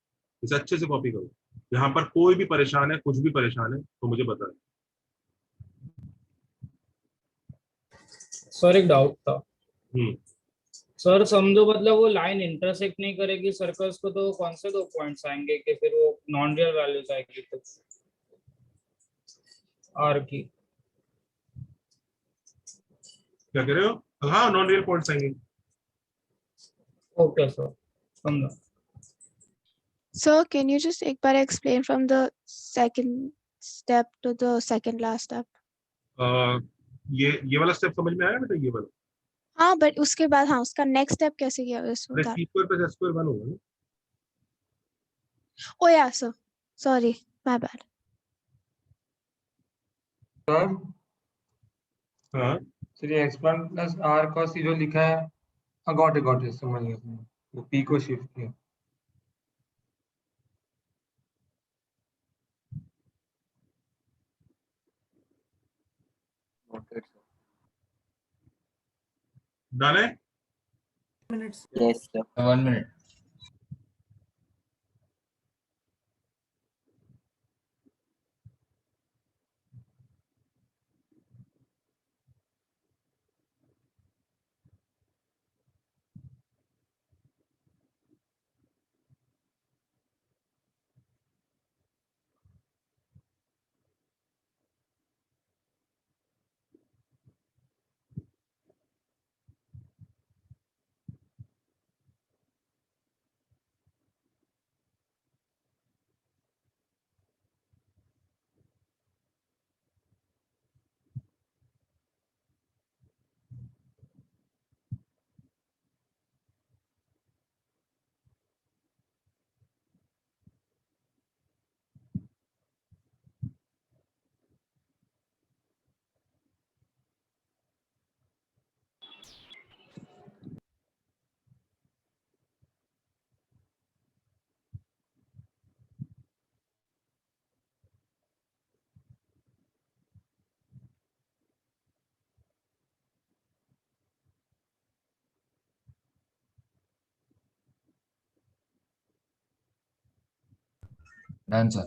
Speaker 1: इसे अच्छे से कॉपी करो। यहाँ पर कोई भी परेशान है, कुछ भी परेशान है तो मुझे बताएं।
Speaker 4: सर एक डाउट था
Speaker 1: हम्म,
Speaker 4: सर, समझो मतलब वो लाइन इंटरसेक्ट नहीं करेगी सर्कल्स को, तो कौन से दो पॉइंट्स आएंगे कि फिर वो नॉन रियल वैल्यूज आएगी तो आर की?
Speaker 1: क्या कह रहे हो? हाँ, नॉन रियल पॉइंट्स आएंगे।
Speaker 4: ओके सर, समझा।
Speaker 12: Sir, can you just एक बार explain from the second step to the second last step?
Speaker 1: ये वाला स्टेप समझ में आया बेटा? ये वाला
Speaker 12: हाँ, but उसके बाद हाँ उसका next step कैसे किया उसमें बता?
Speaker 1: सी स्क्वायर प्लस एस स्क्वायर 1 होगा ना?
Speaker 12: Oh yeah, sir. Sorry, my bad.
Speaker 10: Sir
Speaker 1: हाँ,
Speaker 10: सर ये x1 plus r cos c जो लिखा है, गॉट इट समझ गया। वो p को शिफ्ट किया।
Speaker 1: डन है।
Speaker 7: minutes.
Speaker 3: Yes sir.
Speaker 8: 1 minute done sir.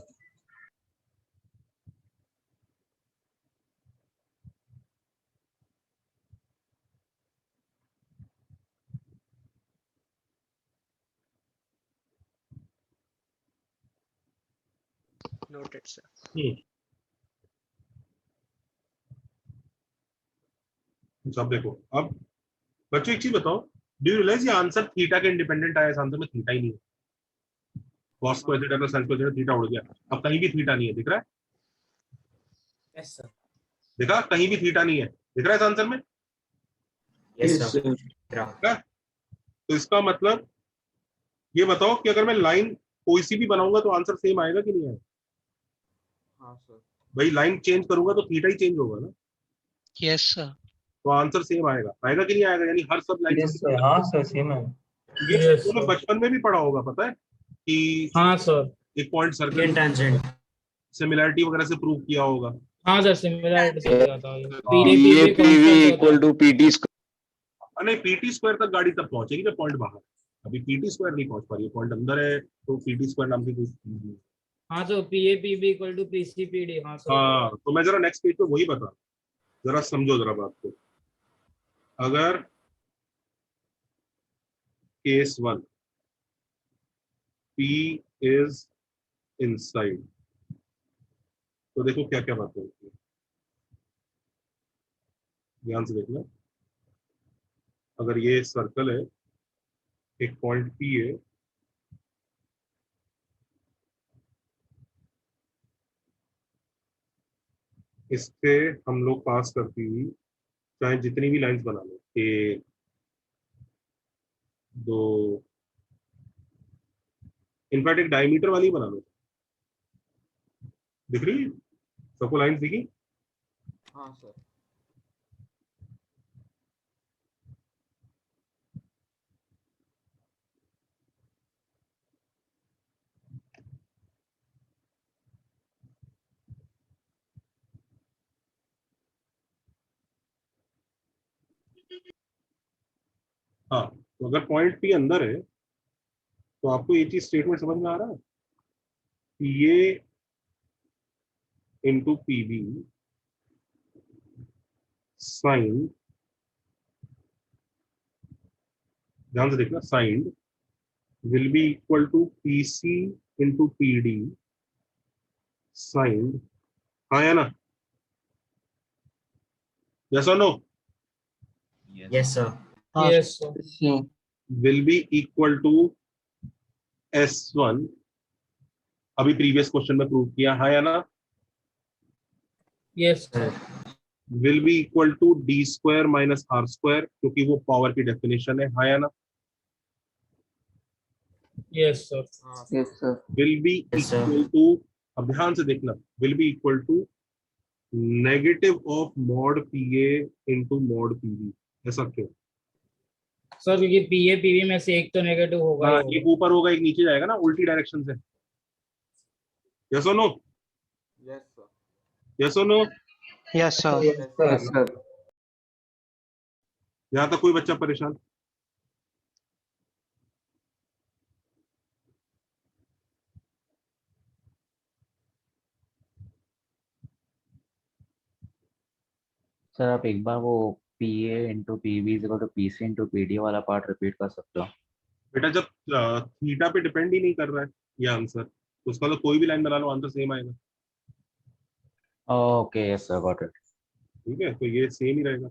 Speaker 5: noted sir.
Speaker 1: अब देखो, अब बच्चों एक चीज बताओ, डू यू रियलाइज ये आंसर थीटा के इंडिपेंडेंट आया? इस आंसर में थीटा ही नहीं है। cos square theta plus sin square theta, theta उड़ गया। अब कहीं भी थीटा नहीं है, दिख रहा है?
Speaker 7: Yes sir.
Speaker 1: देखा, कहीं भी थीटा नहीं है, दिख रहा है इस आंसर में?
Speaker 5: Yes sir.
Speaker 1: तो इसका मतलब ये बताओ कि अगर मैं लाइन कोई सी भी बनाऊंगा तो आंसर सेम आएगा कि नहीं आएगा?
Speaker 11: हाँ सर।
Speaker 1: भाई लाइन चेंज करूंगा तो थीटा ही चेंज होगा ना?
Speaker 5: Yes sir.
Speaker 1: तो आंसर सेम आएगा कि नहीं आएगा? यानी हर सब लाइन
Speaker 10: यस सर, हाँ सर सेम है।
Speaker 1: ये
Speaker 4: Yes,
Speaker 1: तुमने
Speaker 4: sir.
Speaker 1: बचपन में भी पढ़ा होगा, पता है कि
Speaker 4: हाँ सर।
Speaker 1: एक पॉइंट सर्कल
Speaker 5: Tangent.
Speaker 1: सिमिलैरिटी वगैरह से प्रूव किया होगा।
Speaker 4: हाँ सर सिमिलरिटी से किया था ये
Speaker 6: PA PV equal to PT square.
Speaker 1: नहीं पीटी स्क्वायर तक गाड़ी तब पहुंचेगी जब पॉइंट बाहर है। अभी पीटी स्क्वायर नहीं पहुंच पा रही है, पॉइंट अंदर है तो पीटी स्क्वायर नाम की कोई चीज नहीं है।
Speaker 4: हाँ तो PA PB equal to PC PD। हाँ सर
Speaker 1: हाँ तो मैं जरा नेक्स्ट पेज पे वही बता, जरा समझो जरा बात को। अगर केस 1 P इज इनसाइड तो देखो क्या क्या बातें होती है, ध्यान से देखना। अगर ये सर्कल है, एक पॉइंट P है, इससे हम लोग पास करती हुई चाहे जितनी भी लाइंस बना लो, 1 2, इनफैक्ट एक डायमीटर वाली बना लो। दिख रही है सबको लाइंस दिखी?
Speaker 11: हाँ सर।
Speaker 1: हाँ तो अगर पॉइंट P अंदर है तो आपको ये चीज स्टेटमेंट समझ में आ रहा है? PA इंटू PB साइन, ध्यान से देखना, sign will be equal to PC into PD sign, हाँ या ना? यस और no?
Speaker 8: Yes, sir.
Speaker 4: Yes sir
Speaker 1: will be equal to S1, अभी प्रीवियस क्वेश्चन में प्रूव किया, हाँ या ना?
Speaker 4: Yes sir
Speaker 1: will be equal to D square minus R square, क्योंकि वो पावर की डेफिनेशन है, हाँ या ना?
Speaker 4: Yes sir
Speaker 11: yes sir.
Speaker 1: Will be
Speaker 8: Yes, sir.
Speaker 1: Equal to, अब ध्यान से देखना, will be equal to negative of mod PA into mod PB, ऐसा क्यों?
Speaker 4: सर क्योंकि PA PB में से एक तो नेगेटिव होगा ही
Speaker 1: हाँ
Speaker 4: होगा।
Speaker 1: एक ऊपर होगा एक नीचे जाएगा ना, उल्टी डायरेक्शन से। यस और नो?
Speaker 11: Yes sir.
Speaker 1: यस और no?
Speaker 8: Yes, sir.
Speaker 11: Yes sir.
Speaker 1: यहाँ तक कोई बच्चा परेशान?
Speaker 9: सर आप एक बार वो PA into PB is equal to PC into PD वाला पार्ट रिपीट कर सकते हो?
Speaker 1: बेटा जब थीटा पे डिपेंड ही नहीं कर रहा है ये आंसर, तो उसका तो कोई भी लाइन बना लो आंसर सेम आएगा।
Speaker 9: Okay yes sir got it.
Speaker 1: ठीक है तो ये सेम ही रहेगा।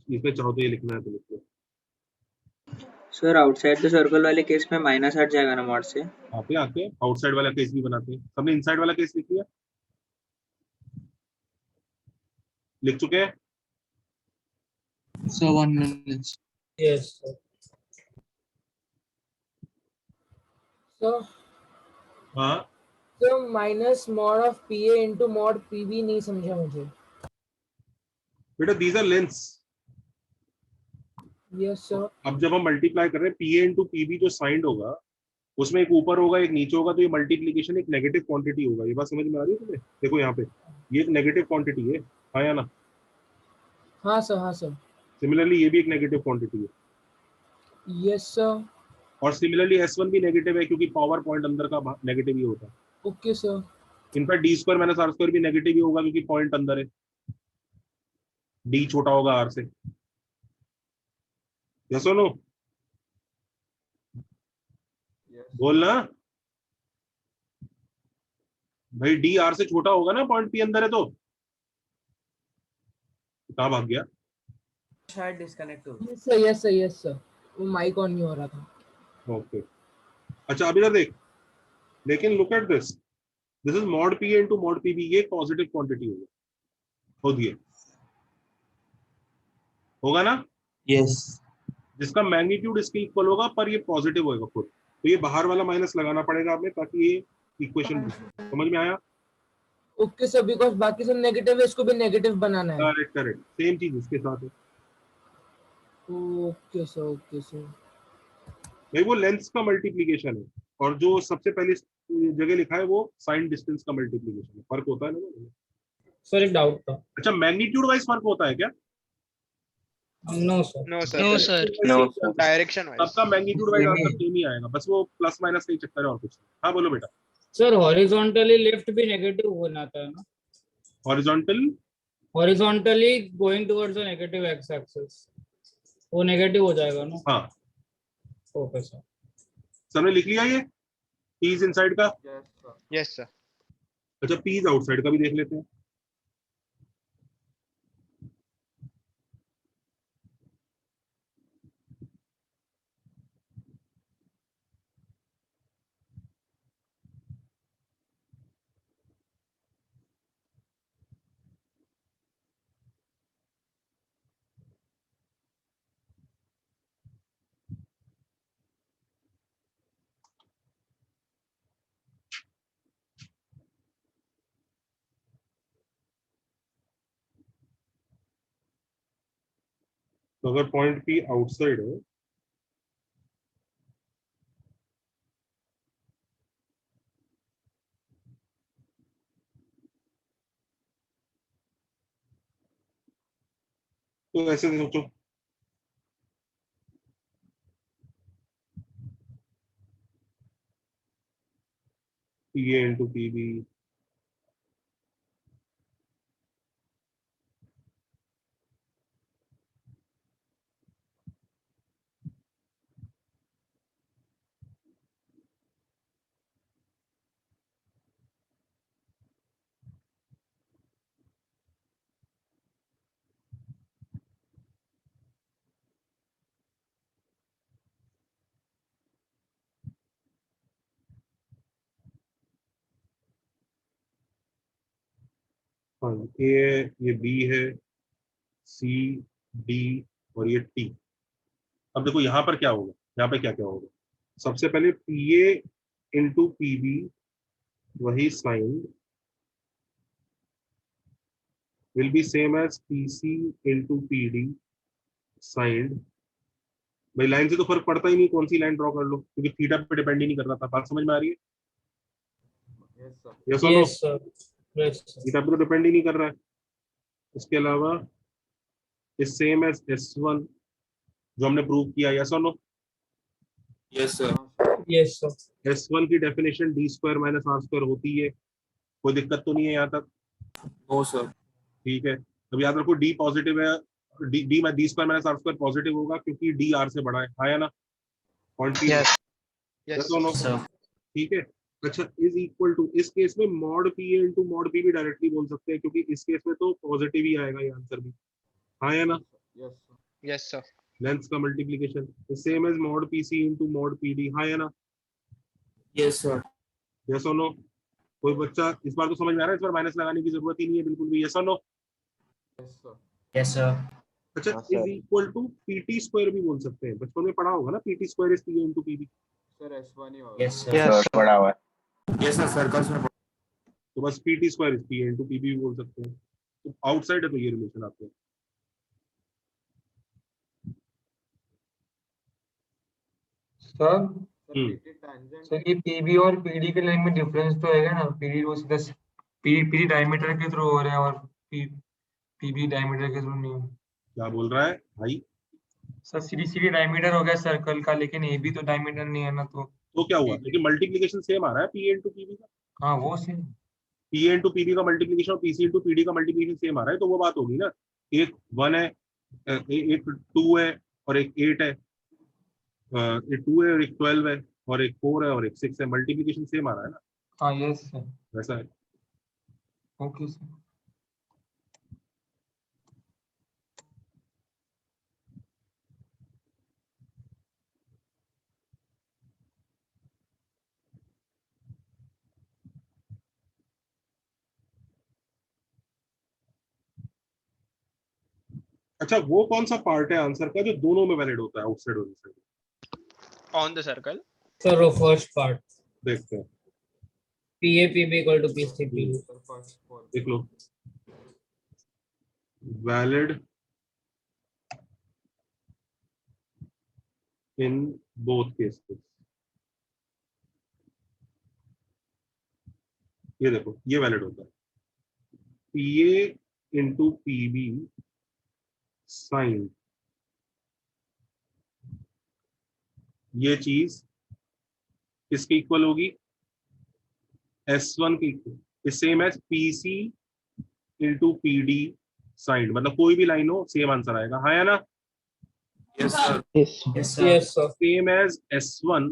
Speaker 1: इसमें चाहो तो ये लिखना है तो लिख लो।
Speaker 5: सर आउटसाइड द सर्कल वाले केस में माइनस हट जाएगा ना मॉड से?
Speaker 1: आते आते आउटसाइड वाला केस भी बनाते हैं, सबने इनसाइड वाला केस लिख लिया? लिख चुके हैं?
Speaker 8: So 1 minute.
Speaker 4: Yes sir
Speaker 2: So
Speaker 1: हाँ
Speaker 2: so minus mod of PA into mod PB नहीं समझा मुझे।
Speaker 1: बेटा these are lengths.
Speaker 2: Yes sir.
Speaker 1: अब जब हम मल्टीप्लाई कर रहे हैं PA इंटू PB जो साइंड होगा उसमें एक ऊपर होगा एक नीचे होगा, तो ये मल्टीप्लीकेशन एक नेगेटिव क्वांटिटी होगा। ये बात समझ में आ रही है तुम्हें? देखो यहाँ पे ये एक नेगेटिव क्वांटिटी है, हाँ या ना?
Speaker 2: हाँ सर हाँ सर।
Speaker 1: सिमिलरली ये भी एक नेगेटिव क्वांटिटी है,
Speaker 2: Yes sir.
Speaker 1: और सिमिलरली S1 भी नेगेटिव है क्योंकि पावर पॉइंट अंदर का नेगेटिव ही होता है।
Speaker 2: Okay sir.
Speaker 1: In fact D square minus R square भी नेगेटिव ही होगा क्योंकि पॉइंट अंदर है, D छोटा होगा R से। यस और नो? बोलना भाई, D R से छोटा होगा ना, पॉइंट P अंदर है तो कहाँ भाग गया?
Speaker 7: शायद डिस्कनेक्ट हो गया।
Speaker 2: Yes sir yes sir yes sir. वो माइक ऑन नहीं हो रहा था।
Speaker 1: ओके अच्छा अब इधर देख, लेकिन look at this, this is mod PA into mod PB, ये पॉजिटिव क्वांटिटी होगा ना?
Speaker 8: Yes.
Speaker 1: जिसका मैग्नीट्यूड इसके इक्वल होगा पर ये पॉजिटिव होगा खुद, तो ये बाहर वाला माइनस लगाना पड़ेगा आपने ताकि ये इक्वेशन समझ में आया?
Speaker 2: ओके सर, बिकॉज बाकी सब नेगेटिव है, इसको भी नेगेटिव बनाना है।
Speaker 1: करेक्ट करेक्ट, सेम चीज इसके साथ है।
Speaker 2: Okay sir okay sir.
Speaker 1: भाई वो लेंथ का मल्टीप्लीकेशन है, और जो सबसे पहली जगह लिखा है वो साइन डिस्टेंस का मल्टीप्लीकेशन है। फर्क होता है ना?
Speaker 4: सर एक डाउट था।
Speaker 1: अच्छा, मैग्नीट्यूड वाइज फर्क होता है क्या?
Speaker 4: No sir.
Speaker 8: No, sir.
Speaker 3: No, sir.
Speaker 8: Direction wise.
Speaker 1: सबका मैग्नीट्यूड वाइज
Speaker 10: Same ही
Speaker 1: आंसर सेम ही आएगा, बस वो प्लस माइनस का ही चक्कर है और कुछ नहीं। हाँ बोलो बेटा।
Speaker 4: सर हॉरिजॉन्टली लेफ्ट भी नेगेटिव होना था ना?
Speaker 1: Horizontal
Speaker 4: horizontally going towards the negative x axis, वो नेगेटिव हो जाएगा ना?
Speaker 1: हाँ
Speaker 4: ओके सर।
Speaker 1: सबने लिख लिया ये पी इज इनसाइड का?
Speaker 8: Yes, sir.
Speaker 1: अच्छा पी इज आउटसाइड का भी देख लेते हैं। तो अगर पॉइंट पी आउटसाइड है तो ऐसे सोचो, P A into P B हाँ ए है, ये बी है, सी डी और ये टी। अब देखो यहाँ पर क्या होगा, यहाँ पे क्या क्या होगा। सबसे पहले P A into P B वही sign will be same as P C into P D sign. भाई लाइन से तो फर्क पड़ता ही नहीं, कौन सी लाइन ड्रॉ कर लो, क्योंकि थीटा पे डिपेंड ही नहीं कर रहा था। बात समझ में आ रही है? यस और no?
Speaker 4: Yes sir. Yes sir.
Speaker 1: Theta पे तो डिपेंड ही नहीं कर रहा है। इसके अलावा इज सेम एज S1 जो हमने प्रूव किया। यस और no?
Speaker 3: Yes, sir.
Speaker 4: Yes sir.
Speaker 1: S1 की definition D square minus R square होती है। कोई दिक्कत तो नहीं है यहाँ तक?
Speaker 3: No, sir.
Speaker 1: ठीक है। अब याद रखो डी पॉजिटिव है, D square minus R square positive होगा क्योंकि डी आर से बड़ा है। हाँ या ना? Point P.
Speaker 8: Yes.
Speaker 1: Yes
Speaker 8: Yes.
Speaker 1: और नो?
Speaker 3: Sir.
Speaker 1: ठीक है। अच्छा इज इक्वल टू, इस केस में mod P A into mod P भी डायरेक्टली बोल सकते हैं क्योंकि इस केस में तो पॉजिटिव ही आएगा ये आंसर भी। हाँ या ना?
Speaker 8: Yes, sir.
Speaker 1: लेंथ का multiplication same as mod P C into mod P D. हाँ या ना?
Speaker 3: Yes, sir.
Speaker 1: यस और नो? कोई बच्चा इस बार तो समझ में आ रहा है, इस बार माइनस लगाने की जरूरत ही नहीं है बिल्कुल भी। यस और नो?
Speaker 3: Yes, sir.
Speaker 1: अच्छा
Speaker 6: हाँ,
Speaker 1: yes
Speaker 6: sir.
Speaker 1: Equal to PT square भी बोल सकते हैं, बचपन में पढ़ा होगा ना, PT square is P into PB.
Speaker 3: Yes, sir.
Speaker 8: Yes.
Speaker 6: बड़ा हुआ है।
Speaker 3: Yes, sir. Circles में
Speaker 1: तो बस PT square is P into PB भी बोल सकते हैं। तो आउटसाइड है तो ये रिलेशन आपको।
Speaker 10: सर
Speaker 1: हम्म
Speaker 10: सर ये पीबी और पीडी के लाइन में डिफरेंस तो है ना? पीडी वो सीधा पीडी डायमीटर के थ्रू हो रहा है और पीबी डायमीटर के थ्रू नहीं।
Speaker 1: क्या बोल रहा है भाई?
Speaker 10: सर सीडी सीडी डायमीटर हो गया सर्कल का, लेकिन ए भी तो डायमीटर नहीं है ना,
Speaker 1: तो क्या हुआ? लेकिन मल्टीप्लीकेशन सेम आ रहा है पी इंटू पीबी का।
Speaker 10: हाँ वो से
Speaker 1: पी इंटू पीबी का मल्टीप्लीकेशन और पीसी इंटू पीडी का मल्टीप्लीकेशन सेम आ रहा है, तो वो बात होगी ना। एक 1 है, एक 2 है और एक 8 है, एक 2 है और एक 12 है और एक 4 है और एक 6 है। मल्टीप्लीकेशन सेम आ रहा है ना,
Speaker 10: हाँ यस सर।
Speaker 1: वैसा है।
Speaker 10: Okay sir.
Speaker 1: अच्छा वो कौन सा पार्ट है आंसर का जो दोनों में वैलिड होता है, आउटसाइड और inside?
Speaker 8: On the circle.
Speaker 4: Sir वो फर्स्ट पार्ट
Speaker 1: देखते हैं,
Speaker 4: PA PB equal to PC PB.
Speaker 1: देख लो। Valid in both cases. ये देखो ये वैलिड होता है, पीए इंटू पीबी साइन, ये चीज किसके इक्वल होगी, S1 के equal, same as PC into PD sign, मतलब कोई भी लाइन हो सेम आंसर आएगा, हाँ या ना।
Speaker 3: Yes, sir.
Speaker 4: Yes, sir.
Speaker 1: Same as S1,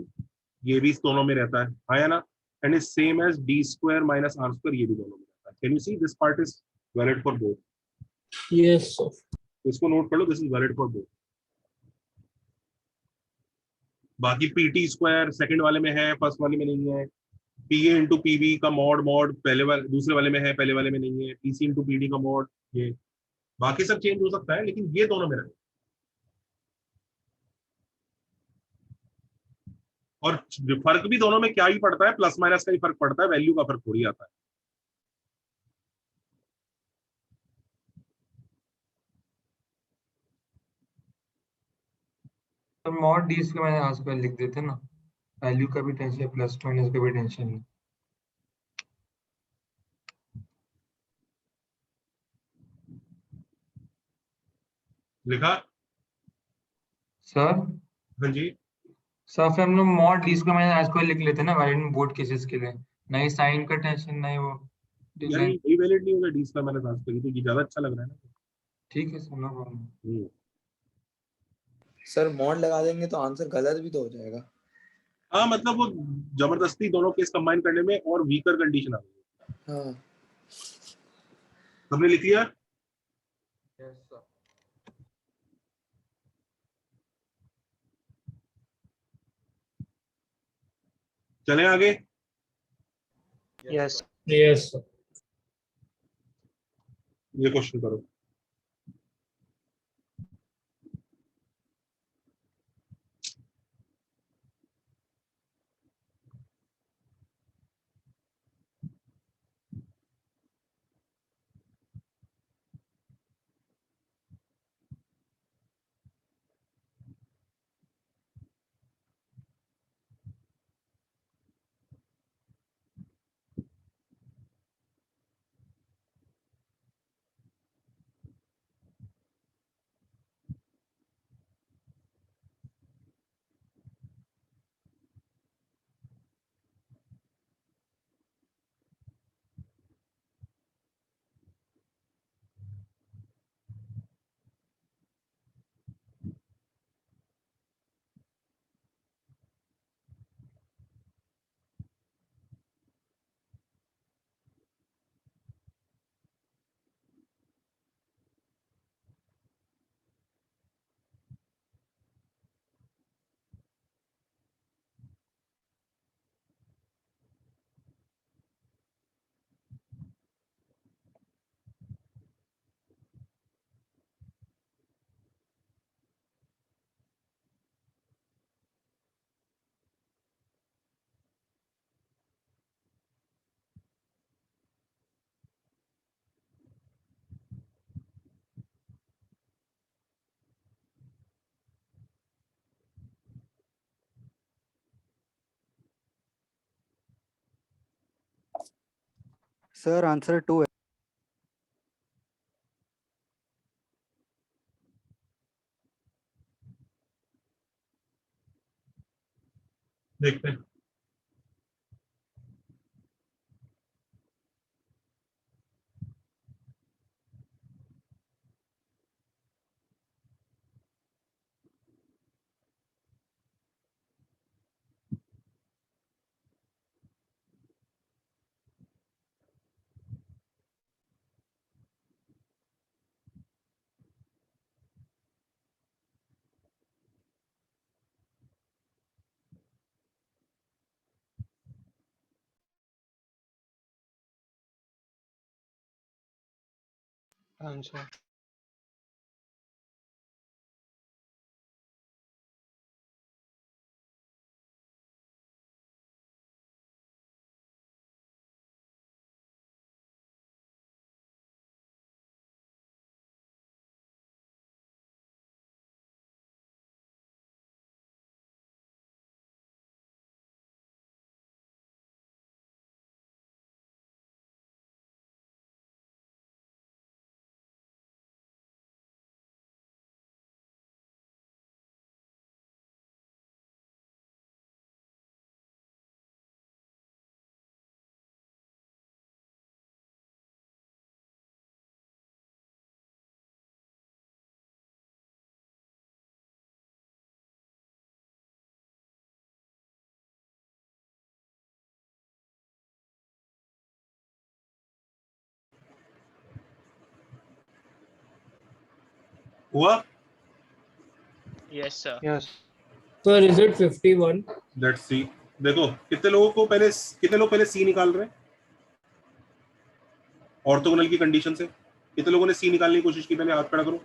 Speaker 1: ये भी दोनों में रहता है, हाँ या ना, and is same as D square minus R square, ये भी दोनों में रहता है। Can you see this part is valid for both.
Speaker 4: Yes, sir.
Speaker 1: इसको नोट कर लो, this is valid for both. बाकी पीटी स्क्वायर सेकंड वाले में है, फर्स्ट वाले में नहीं है। पीए इंटू पीबी का मॉड मॉड पहले वाले दूसरे वाले में है, पहले वाले में नहीं है। पीसी इंटू पीडी का मॉड, ये बाकी सब चेंज हो सकता है, लेकिन ये दोनों में रहे। और फर्क भी दोनों में क्या ही पड़ता है, प्लस माइनस का ही फर्क पड़ता है, वैल्यू का फर्क थोड़ी आता है।
Speaker 10: तो मॉड डी इसके मैंने आसपास लिख देते ना, वैल्यू का भी टेंशन, प्लस माइनस का भी टेंशन नहीं।
Speaker 1: लिखा
Speaker 10: सर
Speaker 1: हाँ जी,
Speaker 10: सर फिर हम लोग मॉड डी इसको मैंने आसपास लिख लेते ना वैलिड में बोर्ड केसेस के लिए, नहीं साइन का टेंशन नहीं वो
Speaker 1: यार ये वैलिड नहीं होगा डी का, मैंने साथ करी तो ये ज्यादा अच्छा लग रहा है ना।
Speaker 10: ठीक है sir, no problem.
Speaker 11: Sir mod लगा देंगे तो आंसर गलत भी तो हो जाएगा।
Speaker 1: हाँ मतलब वो जबरदस्ती दोनों केस कंबाइन करने में और वीकर कंडीशन आ गई।
Speaker 11: हाँ
Speaker 1: हमने लिख लिया।
Speaker 3: Yes, sir.
Speaker 1: चलें आगे।
Speaker 8: Yes.
Speaker 4: Yes, sir.
Speaker 1: ये क्वेश्चन करो।
Speaker 13: सर आंसर 2 है।
Speaker 1: देखते हैं।
Speaker 8: Answer.
Speaker 1: हुआ?
Speaker 8: Yes, sir.
Speaker 13: Yes.
Speaker 4: Sir, is it 51?
Speaker 1: Let's see. देखो कितने लोग पहले सी निकाल रहे हैं ऑर्थोगोनल की कंडीशन से? कितने लोगों ने सी निकालने की कोशिश की? पहले हाथ खड़ा करो।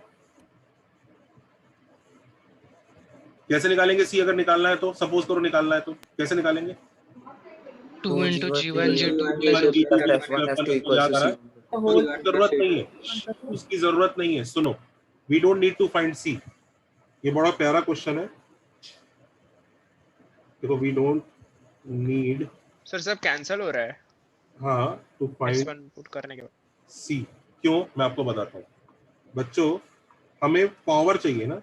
Speaker 1: कैसे निकालेंगे सी? अगर निकालना है तो सपोज करो निकालना है तो कैसे निकालेंगे?
Speaker 8: 2 into
Speaker 5: G1
Speaker 8: G1, G2
Speaker 5: G1
Speaker 8: plus
Speaker 5: G2
Speaker 8: F1.
Speaker 5: plus
Speaker 11: F1
Speaker 5: F1
Speaker 11: F2 equals
Speaker 1: याद
Speaker 11: to
Speaker 1: आ रहा
Speaker 11: C.
Speaker 1: है? तो उसकी जरूरत नहीं है, उसकी जरूरत नहीं है। सुनो, we don't need to find C. ये बड़ा प्यारा क्वेश्चन है। देखो, वी डोंट नीड,
Speaker 8: सर सब कैंसिल हो रहा है
Speaker 1: हाँ, टू फाइंड
Speaker 8: S1 पुट करने के बाद।
Speaker 1: सी। क्यों? मैं आपको बताता हूँ बच्चों। हमें पावर चाहिए ना,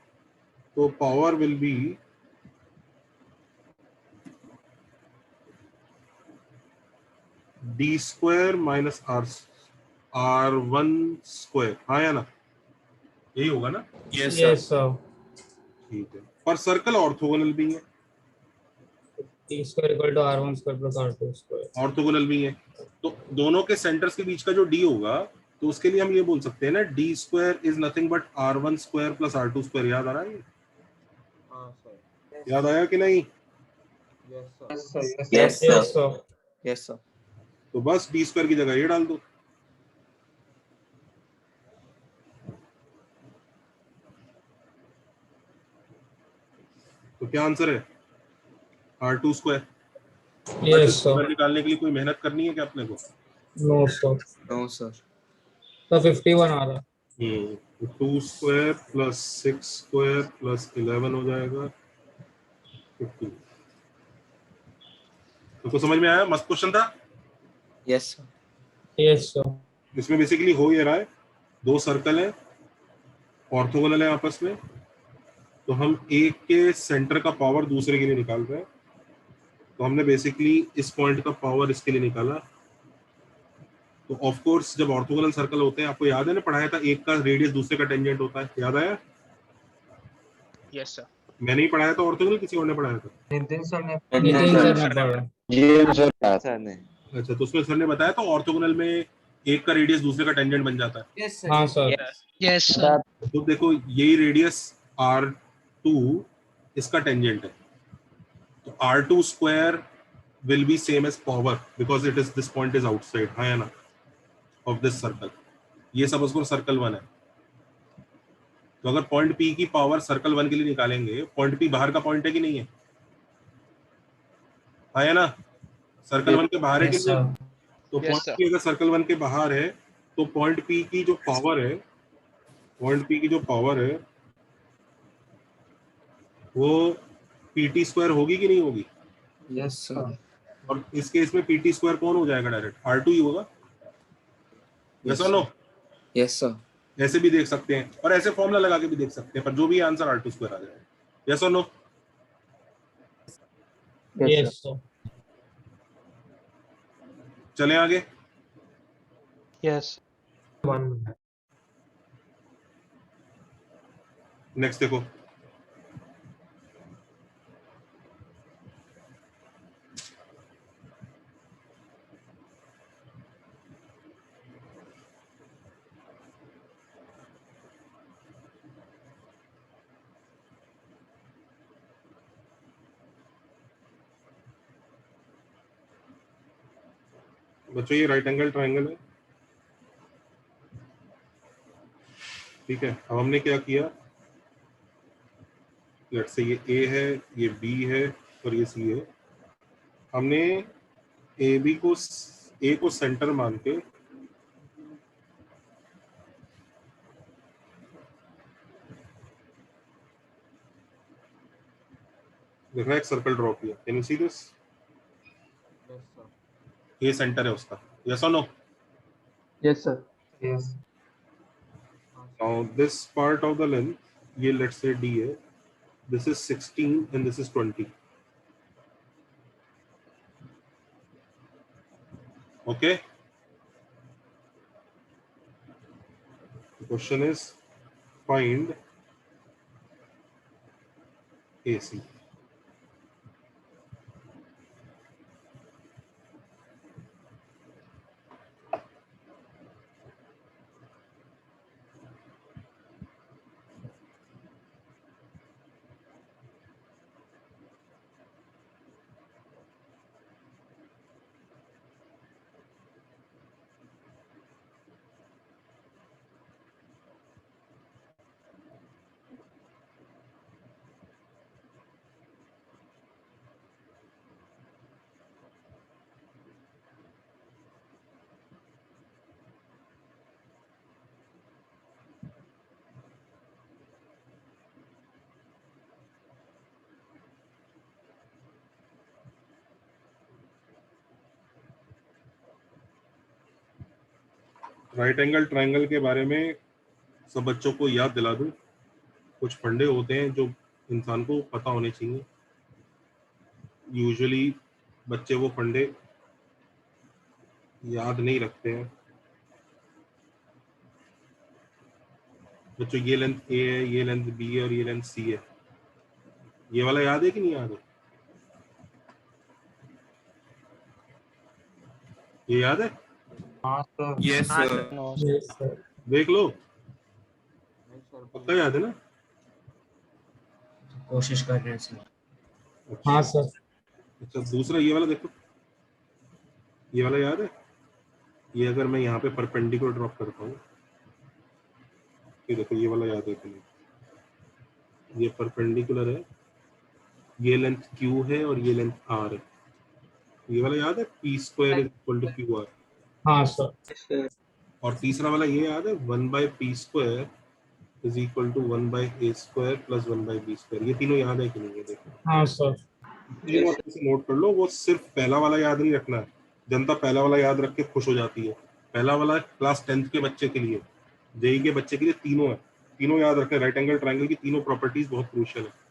Speaker 1: तो power will be D square minus R1 square. हाँ या ना? यही होगा ना?
Speaker 4: Yes, sir.
Speaker 1: ठीक है। पर सर्कल ऑर्थोगोनल भी है,
Speaker 4: T square equal to R1 square plus R2 square.
Speaker 1: Orthogonal भी है, तो दोनों के सेंटर्स के बीच का जो डी होगा, तो उसके लिए हम ये बोल सकते हैं ना, D square is nothing but R1 square plus R2 square. याद आ रहा है?
Speaker 3: हाँ सर।
Speaker 1: याद आया कि नहीं?
Speaker 3: Yes sir.
Speaker 5: Yes sir.
Speaker 4: Yes, sir.
Speaker 11: Yes, sir.
Speaker 1: तो बस डी स्क्वायर की जगह ये डाल दो। तो क्या आंसर है? R2 square.
Speaker 4: Yes, sir.
Speaker 1: निकालने के लिए कोई मेहनत करनी है क्या अपने को?
Speaker 4: No, sir.
Speaker 11: No, sir.
Speaker 4: तो 51 आ रहा है।
Speaker 1: 2 स्क्वायर प्लस 6 स्क्वायर प्लस 11 हो जाएगा 50। तो समझ में आया? मस्त क्वेश्चन था।
Speaker 11: Yes, sir.
Speaker 4: Yes, sir.
Speaker 1: इसमें बेसिकली हो ये रहा है, दो सर्कल है, ऑर्थोगोनल है आपस में, तो हम एक के सेंटर का पावर दूसरे के लिए निकाल रहे हैं। तो हमने बेसिकली इस पॉइंट का पावर इसके लिए निकाला। तो ऑफ कोर्स जब ऑर्थोगोनल सर्कल होते हैं, आपको याद है ना, पढ़ाया था, एक का रेडियस दूसरे का टेंजेंट होता है। याद आया?
Speaker 8: Yes sir.
Speaker 1: मैंने ही पढ़ाया था ऑर्थोगोनल, किसी और ने पढ़ाया था?
Speaker 10: नितिन सर ने
Speaker 4: नितिन सर ने पढ़ा।
Speaker 6: जी सर ने।
Speaker 1: अच्छा, तो उसमें सर ने बताया था ऑर्थोगोनल में एक का रेडियस दूसरे का टेंजेंट बन जाता है।
Speaker 7: यस
Speaker 4: हाँ
Speaker 7: सर।
Speaker 4: सर।
Speaker 8: Yes sir.
Speaker 1: तो देखो, यही रेडियस R2 इसका टेंजेंट है, तो R2 square will be same as power because it is, this point is outside, हाँ या ना, of this circle। ये सब उसको सर्कल 1 है। तो अगर पॉइंट P की पावर सर्कल 1 के लिए निकालेंगे, पॉइंट P बाहर का पॉइंट है कि नहीं है? हाँ या ना? सर्कल 1 के बाहर है कि
Speaker 4: Yes,
Speaker 1: नहीं?
Speaker 4: sir.
Speaker 1: तो
Speaker 8: Yes,
Speaker 1: पॉइंट
Speaker 8: sir.
Speaker 1: P अगर सर्कल 1 के बाहर है, तो पॉइंट P की जो पावर है, पॉइंट P की जो पावर है वो PT स्क्वायर होगी कि नहीं होगी?
Speaker 11: Yes, sir.
Speaker 1: और इस केस में PT स्क्वायर कौन हो जाएगा? डायरेक्ट R2 ही होगा। यस और नो?
Speaker 11: Yes, sir.
Speaker 1: ऐसे भी देख सकते हैं और ऐसे फॉर्मूला लगा के भी देख सकते हैं, पर जो भी आंसर R2 स्क्वायर आ जाएगा। यस और नो?
Speaker 4: Yes, sir.
Speaker 1: चलें आगे।
Speaker 13: Yes.
Speaker 1: नेक्स्ट देखो, बच्चों ये राइट एंगल ट्रायंगल है, ठीक है। अब हमने क्या किया, लेट्स से ये A है, ये B है और ये C है। हमने A को सेंटर मान के देखा, एक सर्कल ड्रॉ किया। Can you see this?
Speaker 3: Yes sir.
Speaker 1: ये सेंटर है उसका। यस और no?
Speaker 13: Yes, sir.
Speaker 10: Yes
Speaker 1: Now this part of the length, ये let's say D है, this is 16 and this is 20. Okay? The question is find AC. Right angle triangle के बारे में सब बच्चों को याद दिला दूं, कुछ फंडे होते हैं जो इंसान को पता होने चाहिए। यूजुअली बच्चे वो फंडे याद नहीं रखते हैं। बच्चों ये लेंथ ए है, ये लेंथ बी है और ये लेंथ सी है। ये वाला याद है कि नहीं याद है? ये याद है?
Speaker 10: हाँ सर।
Speaker 11: यस
Speaker 8: हाँ
Speaker 11: सर।
Speaker 8: सर।
Speaker 3: No,
Speaker 2: Yes, sir.
Speaker 1: देख लो,
Speaker 3: नहीं सर,
Speaker 1: पक्का याद है ना?
Speaker 4: कोशिश कर रहे हैं सर।
Speaker 2: हाँ सर।
Speaker 1: अच्छा, दूसरा ये वाला देखो, ये वाला याद है? ये अगर मैं यहाँ पे परपेंडिकुलर ड्रॉप करता हूँ, ये देखो, ये वाला याद है कि नहीं? ये परपेंडिकुलर है, ये लेंथ Q है और ये लेंथ R है। ये वाला याद है? P square is equal to QR।
Speaker 2: हाँ सर।
Speaker 5: सर
Speaker 1: और तीसरा वाला ये याद है? 1/P square is equal to 1/A square plus 1/B square. ये तीनों याद है कि नहीं? ये देखो,
Speaker 2: हाँ सर।
Speaker 1: तीनों अच्छे से नोट कर लो। वो सिर्फ पहला वाला याद नहीं रखना है। जनता पहला वाला याद रख के खुश हो जाती है। पहला वाला क्लास 10th के बच्चे के लिए, जेई के बच्चे के लिए तीनों है। तीनों याद रखें। राइट एंगल ट्रायंगल की तीनों प्रॉपर्टीज बहुत क्रूशियल है।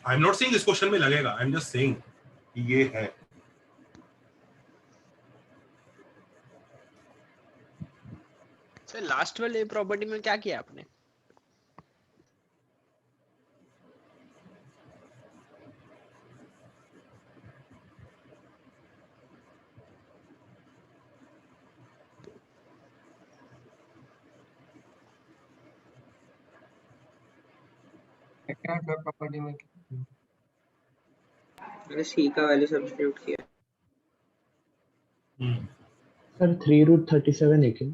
Speaker 1: आई एम नॉट सेइंग इस क्वेश्चन में लगेगा, आई एम जस्ट सेइंग ये है।
Speaker 8: सर लास्ट वाले प्रॉपर्टी में क्या किया आपने?
Speaker 10: सेकंड क्लब प्रॉपर्टी में
Speaker 5: मैंने सी का वैल्यू सब्स्टिट्यूट किया।
Speaker 13: सर 3√37 है क्या?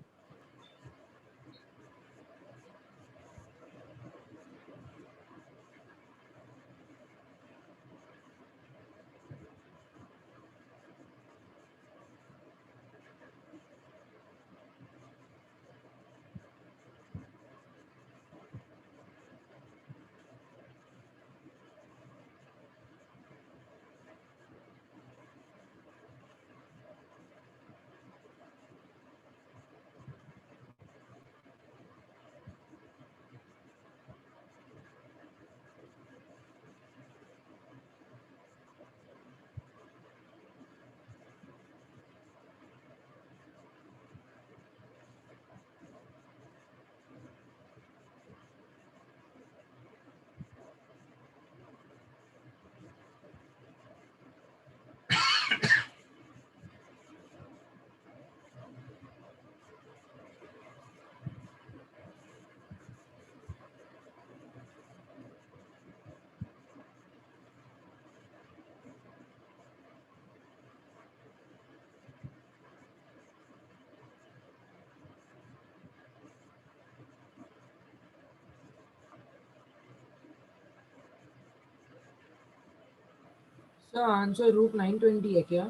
Speaker 2: सर आंसर रूट 920 है क्या?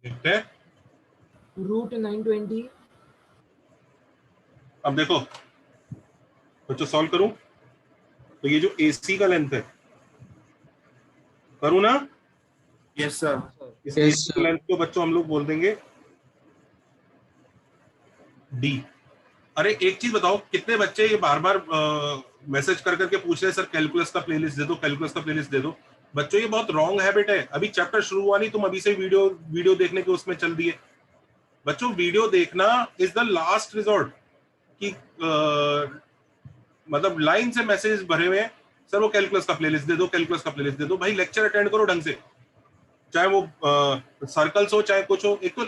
Speaker 1: देखते हैं।
Speaker 2: रूट 920।
Speaker 1: अब देखो बच्चों, सॉल्व करूं तो ये जो AC का लेंथ है, करूं ना?
Speaker 11: Yes sir.
Speaker 3: हाँ सर।
Speaker 1: इस AC लेंथ को बच्चों हम लोग बोल देंगे D। अरे एक चीज बताओ, कितने बच्चे ये बार बार मैसेज कर करके पूछ रहे हैं, सर कैलकुलस का प्लेलिस्ट दे दो, कैलकुलस का प्लेलिस्ट दे दो। बच्चों ये बहुत रॉन्ग हैबिट है। अभी चैप्टर शुरू हुआ नहीं, तुम अभी से वीडियो देखने के उसमें चल दिए। बच्चों वीडियो देखना इज द लास्ट रिजॉर्ट। कि मतलब लाइन से मैसेज भरे हुए हैं, सर वो कैलकुलस का प्लेलिस्ट दे दो, कैलकुलस का प्लेलिस्ट दे दो। भाई लेक्चर अटेंड करो ढंग से, चाहे वो सर्कल्स हो चाहे कुछ हो। एक तो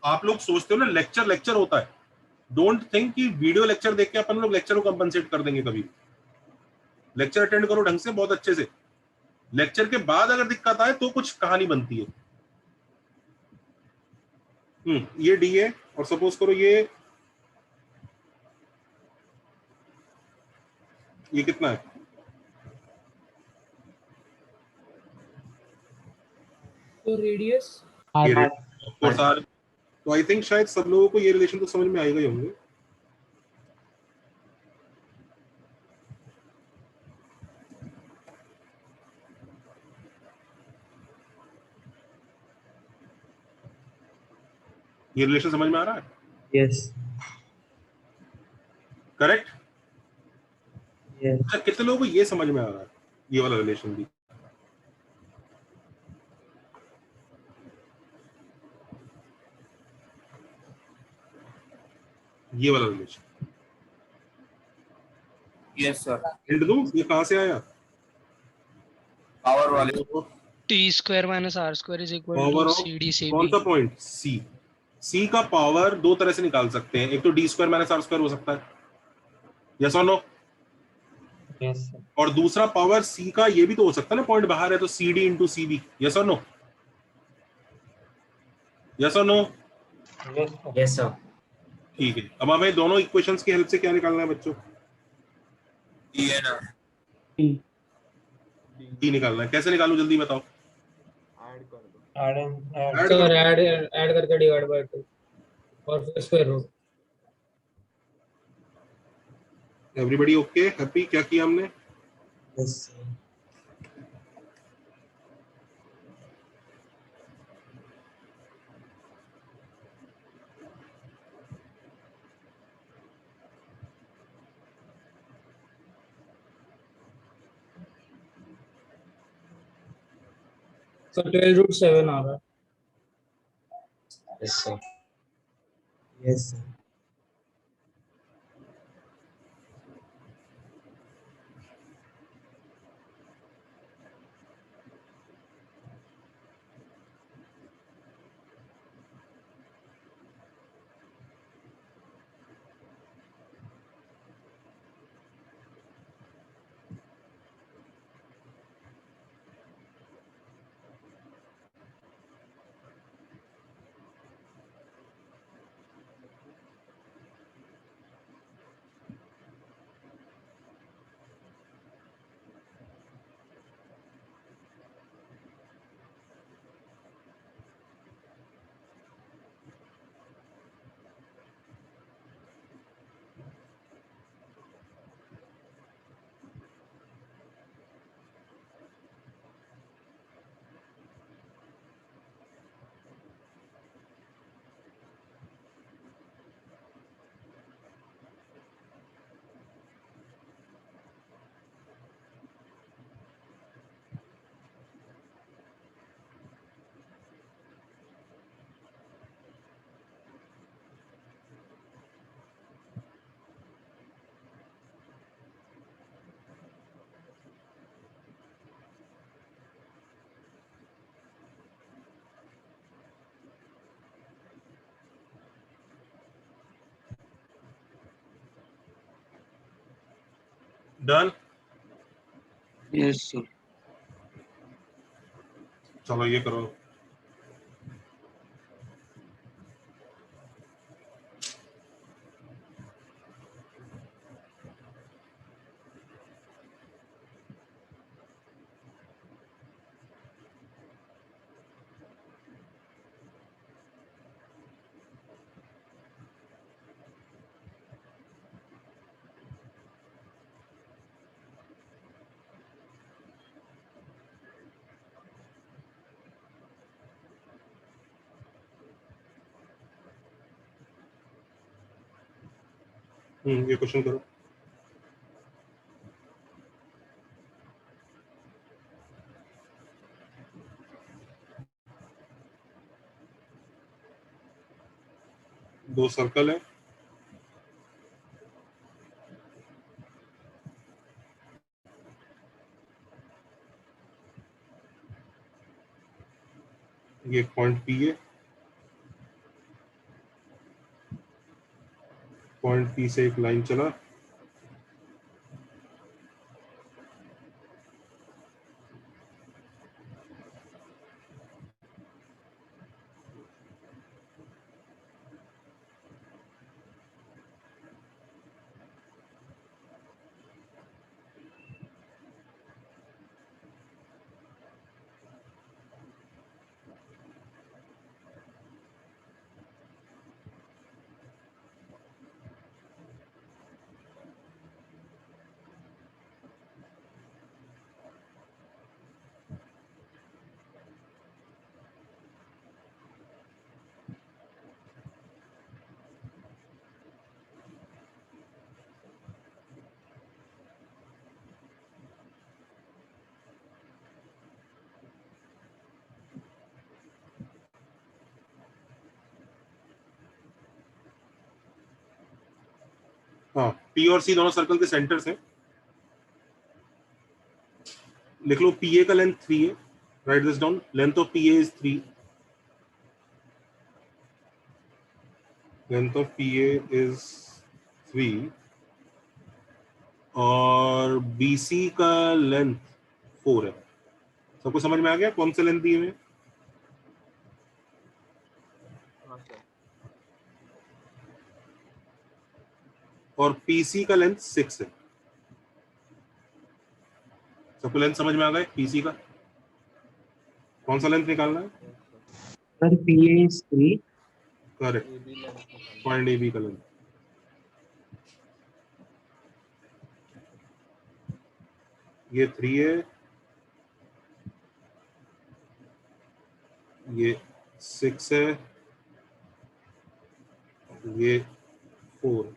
Speaker 1: आप लोग सोचते हो ना लेक्चर होता है। डोंट थिंक कि वीडियो लेक्चर देख के अपन लोग लेक्चर को कंपनसेट कर देंगे कभी। लेक्चर अटेंड करो ढंग से, बहुत अच्छे से। लेक्चर के बाद अगर दिक्कत आए तो कुछ कहानी बनती है। ये डी है, और सपोज करो ये कितना है?
Speaker 2: तो रेडियस
Speaker 1: ये ऑफ कोर्स आर। तो आई थिंक शायद सब लोगों को ये रिलेशन तो समझ में आएगा ही होंगे। ये रिलेशन समझ में आ रहा है?
Speaker 5: Yes
Speaker 1: correct.
Speaker 5: यस
Speaker 1: अच्छा, कितने लोगों को ये समझ में आ रहा है ये वाला रिलेशन भी? ये वाला रिलेशन
Speaker 3: यस सर।
Speaker 1: हिंट दूं ये कहां से आया?
Speaker 3: पावर वाले
Speaker 8: T square minus R square is equal
Speaker 1: power
Speaker 8: to
Speaker 1: of
Speaker 8: C D C
Speaker 1: कौन
Speaker 8: बी।
Speaker 1: सा पॉइंट? सी। सी का पावर दो तरह से निकाल सकते हैं, एक तो D square minus R square हो सकता है, यस और नो,
Speaker 10: यस
Speaker 1: और दूसरा पावर सी का ये भी तो हो सकता है ना, पॉइंट बाहर है तो C D into C B, yes और नो? यस और नो?
Speaker 10: यस
Speaker 5: सर
Speaker 1: ठीक है। अब हमें दोनों इक्वेशंस की हेल्प से क्या निकालना है बच्चों?
Speaker 3: डी है ना।
Speaker 1: डी निकालना है। कैसे निकालूं जल्दी बताओ?
Speaker 3: ऐड कर दो।
Speaker 1: ऐड
Speaker 4: सर
Speaker 1: करो।
Speaker 4: ऐड करके डिवाइड बाय 2 और फिर square root.
Speaker 1: Everybody okay, happy? क्या किया हमने?
Speaker 5: यस
Speaker 4: तो 12√7 आ रहा है।
Speaker 5: Yes sir yes sir
Speaker 1: done.
Speaker 5: Yes sir
Speaker 1: चलो ये करो। ये क्वेश्चन करो। दो सर्कल है, ये पॉइंट पी है, पॉइंट पी से एक लाइन चला, P और C दोनों सर्कल के सेंटर्स हैं। लिख लो PA का लेंथ 3 है, right this down, length of PA is 3, length of PA is 3 और BC का लेंथ 4 है। सबको समझ में आ गया कौन से लेंथ दिए हुए?
Speaker 3: हाँ सर।
Speaker 1: और PC का लेंथ 6 है। सबको लेंथ समझ में आ गया? PC का कौन सा लेंथ निकालना है?
Speaker 10: Sir PA is 3.
Speaker 1: Correct,
Speaker 3: AB length निकालना।
Speaker 1: पॉइंट AB का लेंथ। ये 3 है, ये 6 है, ये 4 है।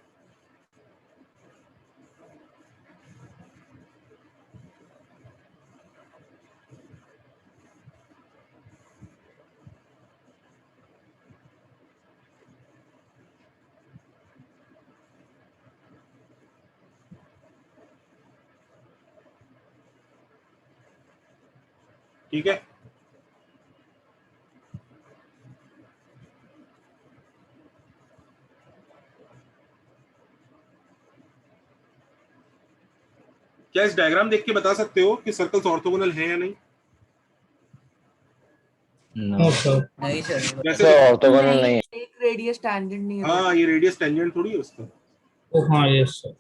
Speaker 1: ठीक है, क्या इस डायग्राम देख के बता सकते हो कि सर्कल्स ऑर्थोगोनल हैं या नहीं?
Speaker 4: No sir.
Speaker 7: नहीं सर,
Speaker 1: कैसे?
Speaker 6: ऑर्थोगोनल नहीं है।
Speaker 7: एक रेडियस टैंजेंट नहीं है।
Speaker 1: हाँ, ये रेडियस टेंजेंट थोड़ी है उसका।
Speaker 4: ओ हाँ यस सर।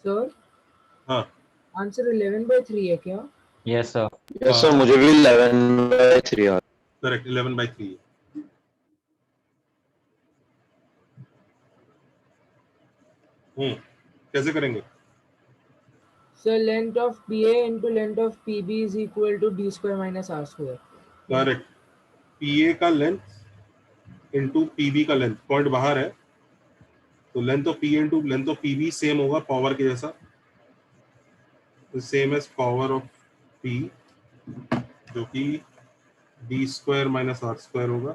Speaker 2: सर
Speaker 1: हाँ
Speaker 2: आंसर 11/3 है क्या?
Speaker 9: Yes sir.
Speaker 6: यस सर, मुझे भी 11/3 आ
Speaker 1: करेक्ट, 11/3 है। कैसे करेंगे?
Speaker 2: Sir length of PA into लेंथ of PB is equal to D square minus R square.
Speaker 1: Correct, PA का लेंथ इनटू PB का लेंथ, पॉइंट बाहर है तो length of PA into length of PB same होगा पावर के जैसा, same as power of P जो कि D square minus R square होगा।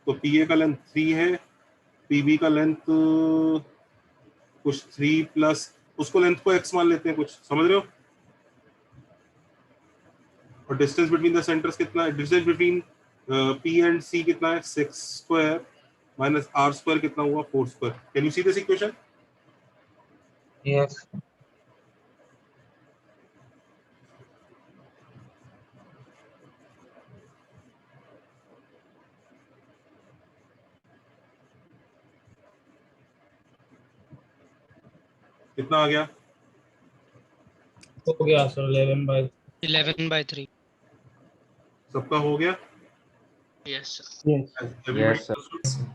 Speaker 1: तो PA का लेंथ 3 है, PB का लेंथ कुछ 3 प्लस उसको लेंथ को x मान लेते हैं, कुछ समझ रहे हो? और डिस्टेंस बिटवीन द सेंटर्स कितना है? Distance between P and C कितना है? 6 स्क्वायर माइनस R स्क्वायर कितना हुआ? 4 square. Can you see this equation?
Speaker 10: Yes.
Speaker 1: कितना आ गया?
Speaker 4: हो गया सर
Speaker 8: 11/3।
Speaker 1: सबका हो गया?
Speaker 8: Yes sir.
Speaker 10: Yes.
Speaker 1: Everybody
Speaker 9: Yes, sir.
Speaker 1: understood?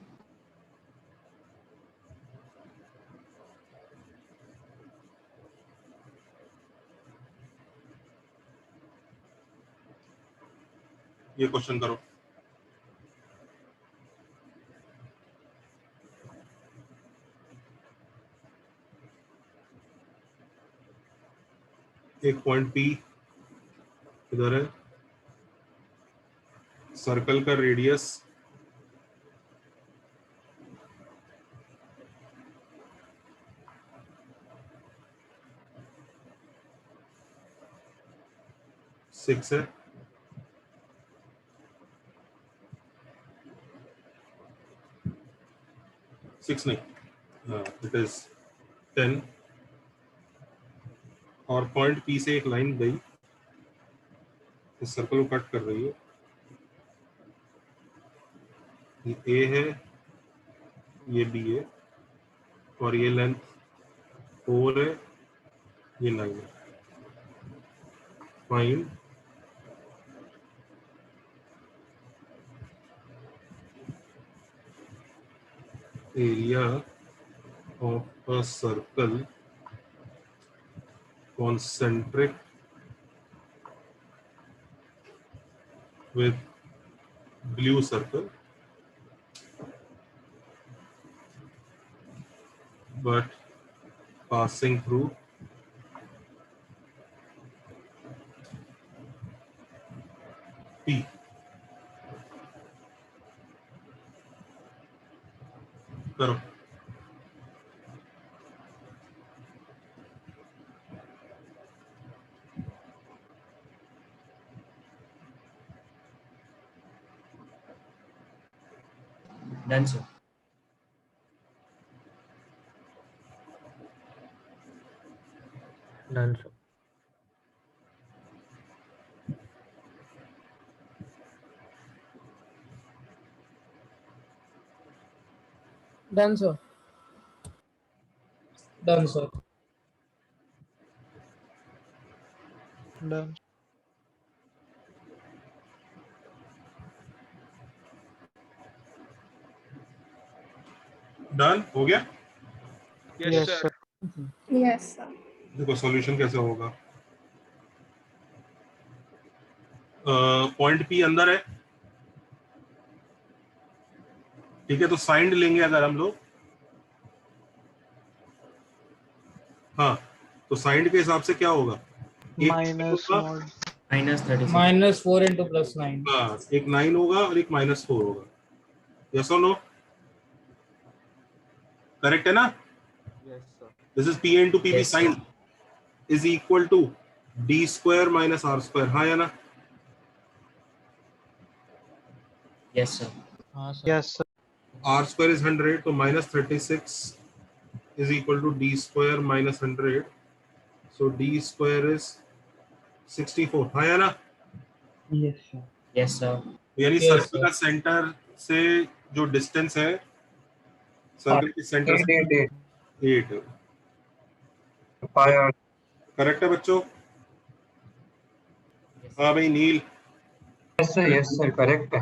Speaker 1: ये क्वेश्चन करो। एक पॉइंट P इधर है, सर्कल का रेडियस सिक्स है, सिक्स नहीं, इट इज 10 और पॉइंट P से एक लाइन गई इस सर्कल को कट कर रही है। ये A है, ये B है और ये लेंथ 4 है, ये 9 है। Find area of a circle concentric with blue circle but passing through P. करो।
Speaker 4: Done, sir.
Speaker 3: Done, sir.
Speaker 2: Done, sir.
Speaker 4: Done, sir.
Speaker 3: Done.
Speaker 1: Done हो गया।
Speaker 8: Yes, sir.
Speaker 12: Yes, sir.
Speaker 1: देखो सॉल्यूशन कैसे होगा। पॉइंट पी अंदर है, ठीक है, तो साइंड लेंगे अगर हम लोग, हाँ, तो साइंड के हिसाब से क्या होगा,
Speaker 3: Minus mod.
Speaker 4: -4 into +9.
Speaker 1: हाँ, एक 9 होगा और एक -4 होगा। यस और नो? करेक्ट है ना?
Speaker 3: Yes, sir.
Speaker 1: This is P into PB sign is equal to D square minus R square, हाँ या ना?
Speaker 4: Yes, sir.
Speaker 3: Yes, sir.
Speaker 1: R square is 100, तो -36 is equal to d square minus 100, so d square is 64, हाँ या ना?
Speaker 13: Yes, sir.
Speaker 4: Yes, sir.
Speaker 1: यानी
Speaker 4: Yes,
Speaker 1: circle
Speaker 4: sir.
Speaker 1: का centre से जो डिस्टेंस है, सर्कल के सेंटर से 8। करेक्ट है बच्चों? हाँ भाई नील।
Speaker 10: yes sir correct है।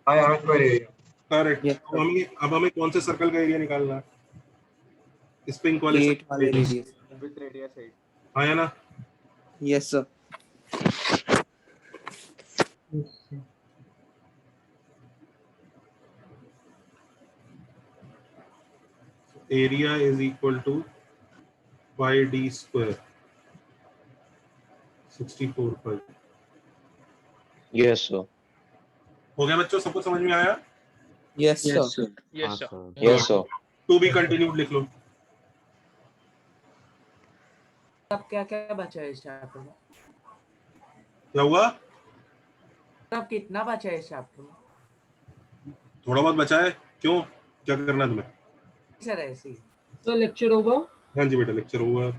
Speaker 10: I R square area।
Speaker 1: Correct.
Speaker 11: Yes, sir.
Speaker 1: अब हमें कौन से सर्कल का एरिया निकालना है? इस पिंक वाले
Speaker 11: 8 वाले रेडियस।
Speaker 3: With radius 8.
Speaker 1: हाँ या ना?
Speaker 11: Yes, sir.
Speaker 13: Yes, sir.
Speaker 1: Area is equal to pi D square 64
Speaker 6: Yes, sir.
Speaker 1: हो गया बच्चों, सबको समझ में आया?
Speaker 11: Yes, sir.
Speaker 8: Yes, sir.
Speaker 6: Yes, sir.
Speaker 1: To be continued लिख लो।
Speaker 7: अब क्या क्या बचा है इस चैप्टर में?
Speaker 1: क्या हुआ?
Speaker 7: अब कितना बचा है इस चैप्टर में?
Speaker 1: थोड़ा बहुत बचा है। क्यों, क्या करना है तुम्हें?
Speaker 7: सर ऐसे ही।
Speaker 2: So lecture over.
Speaker 1: हाँ जी बेटा, लेक्चर हुआ।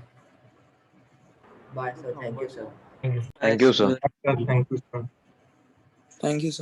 Speaker 7: Bye sir, thank you sir.
Speaker 6: Thank you, sir.
Speaker 10: Thank you sir।
Speaker 11: Thank you, sir.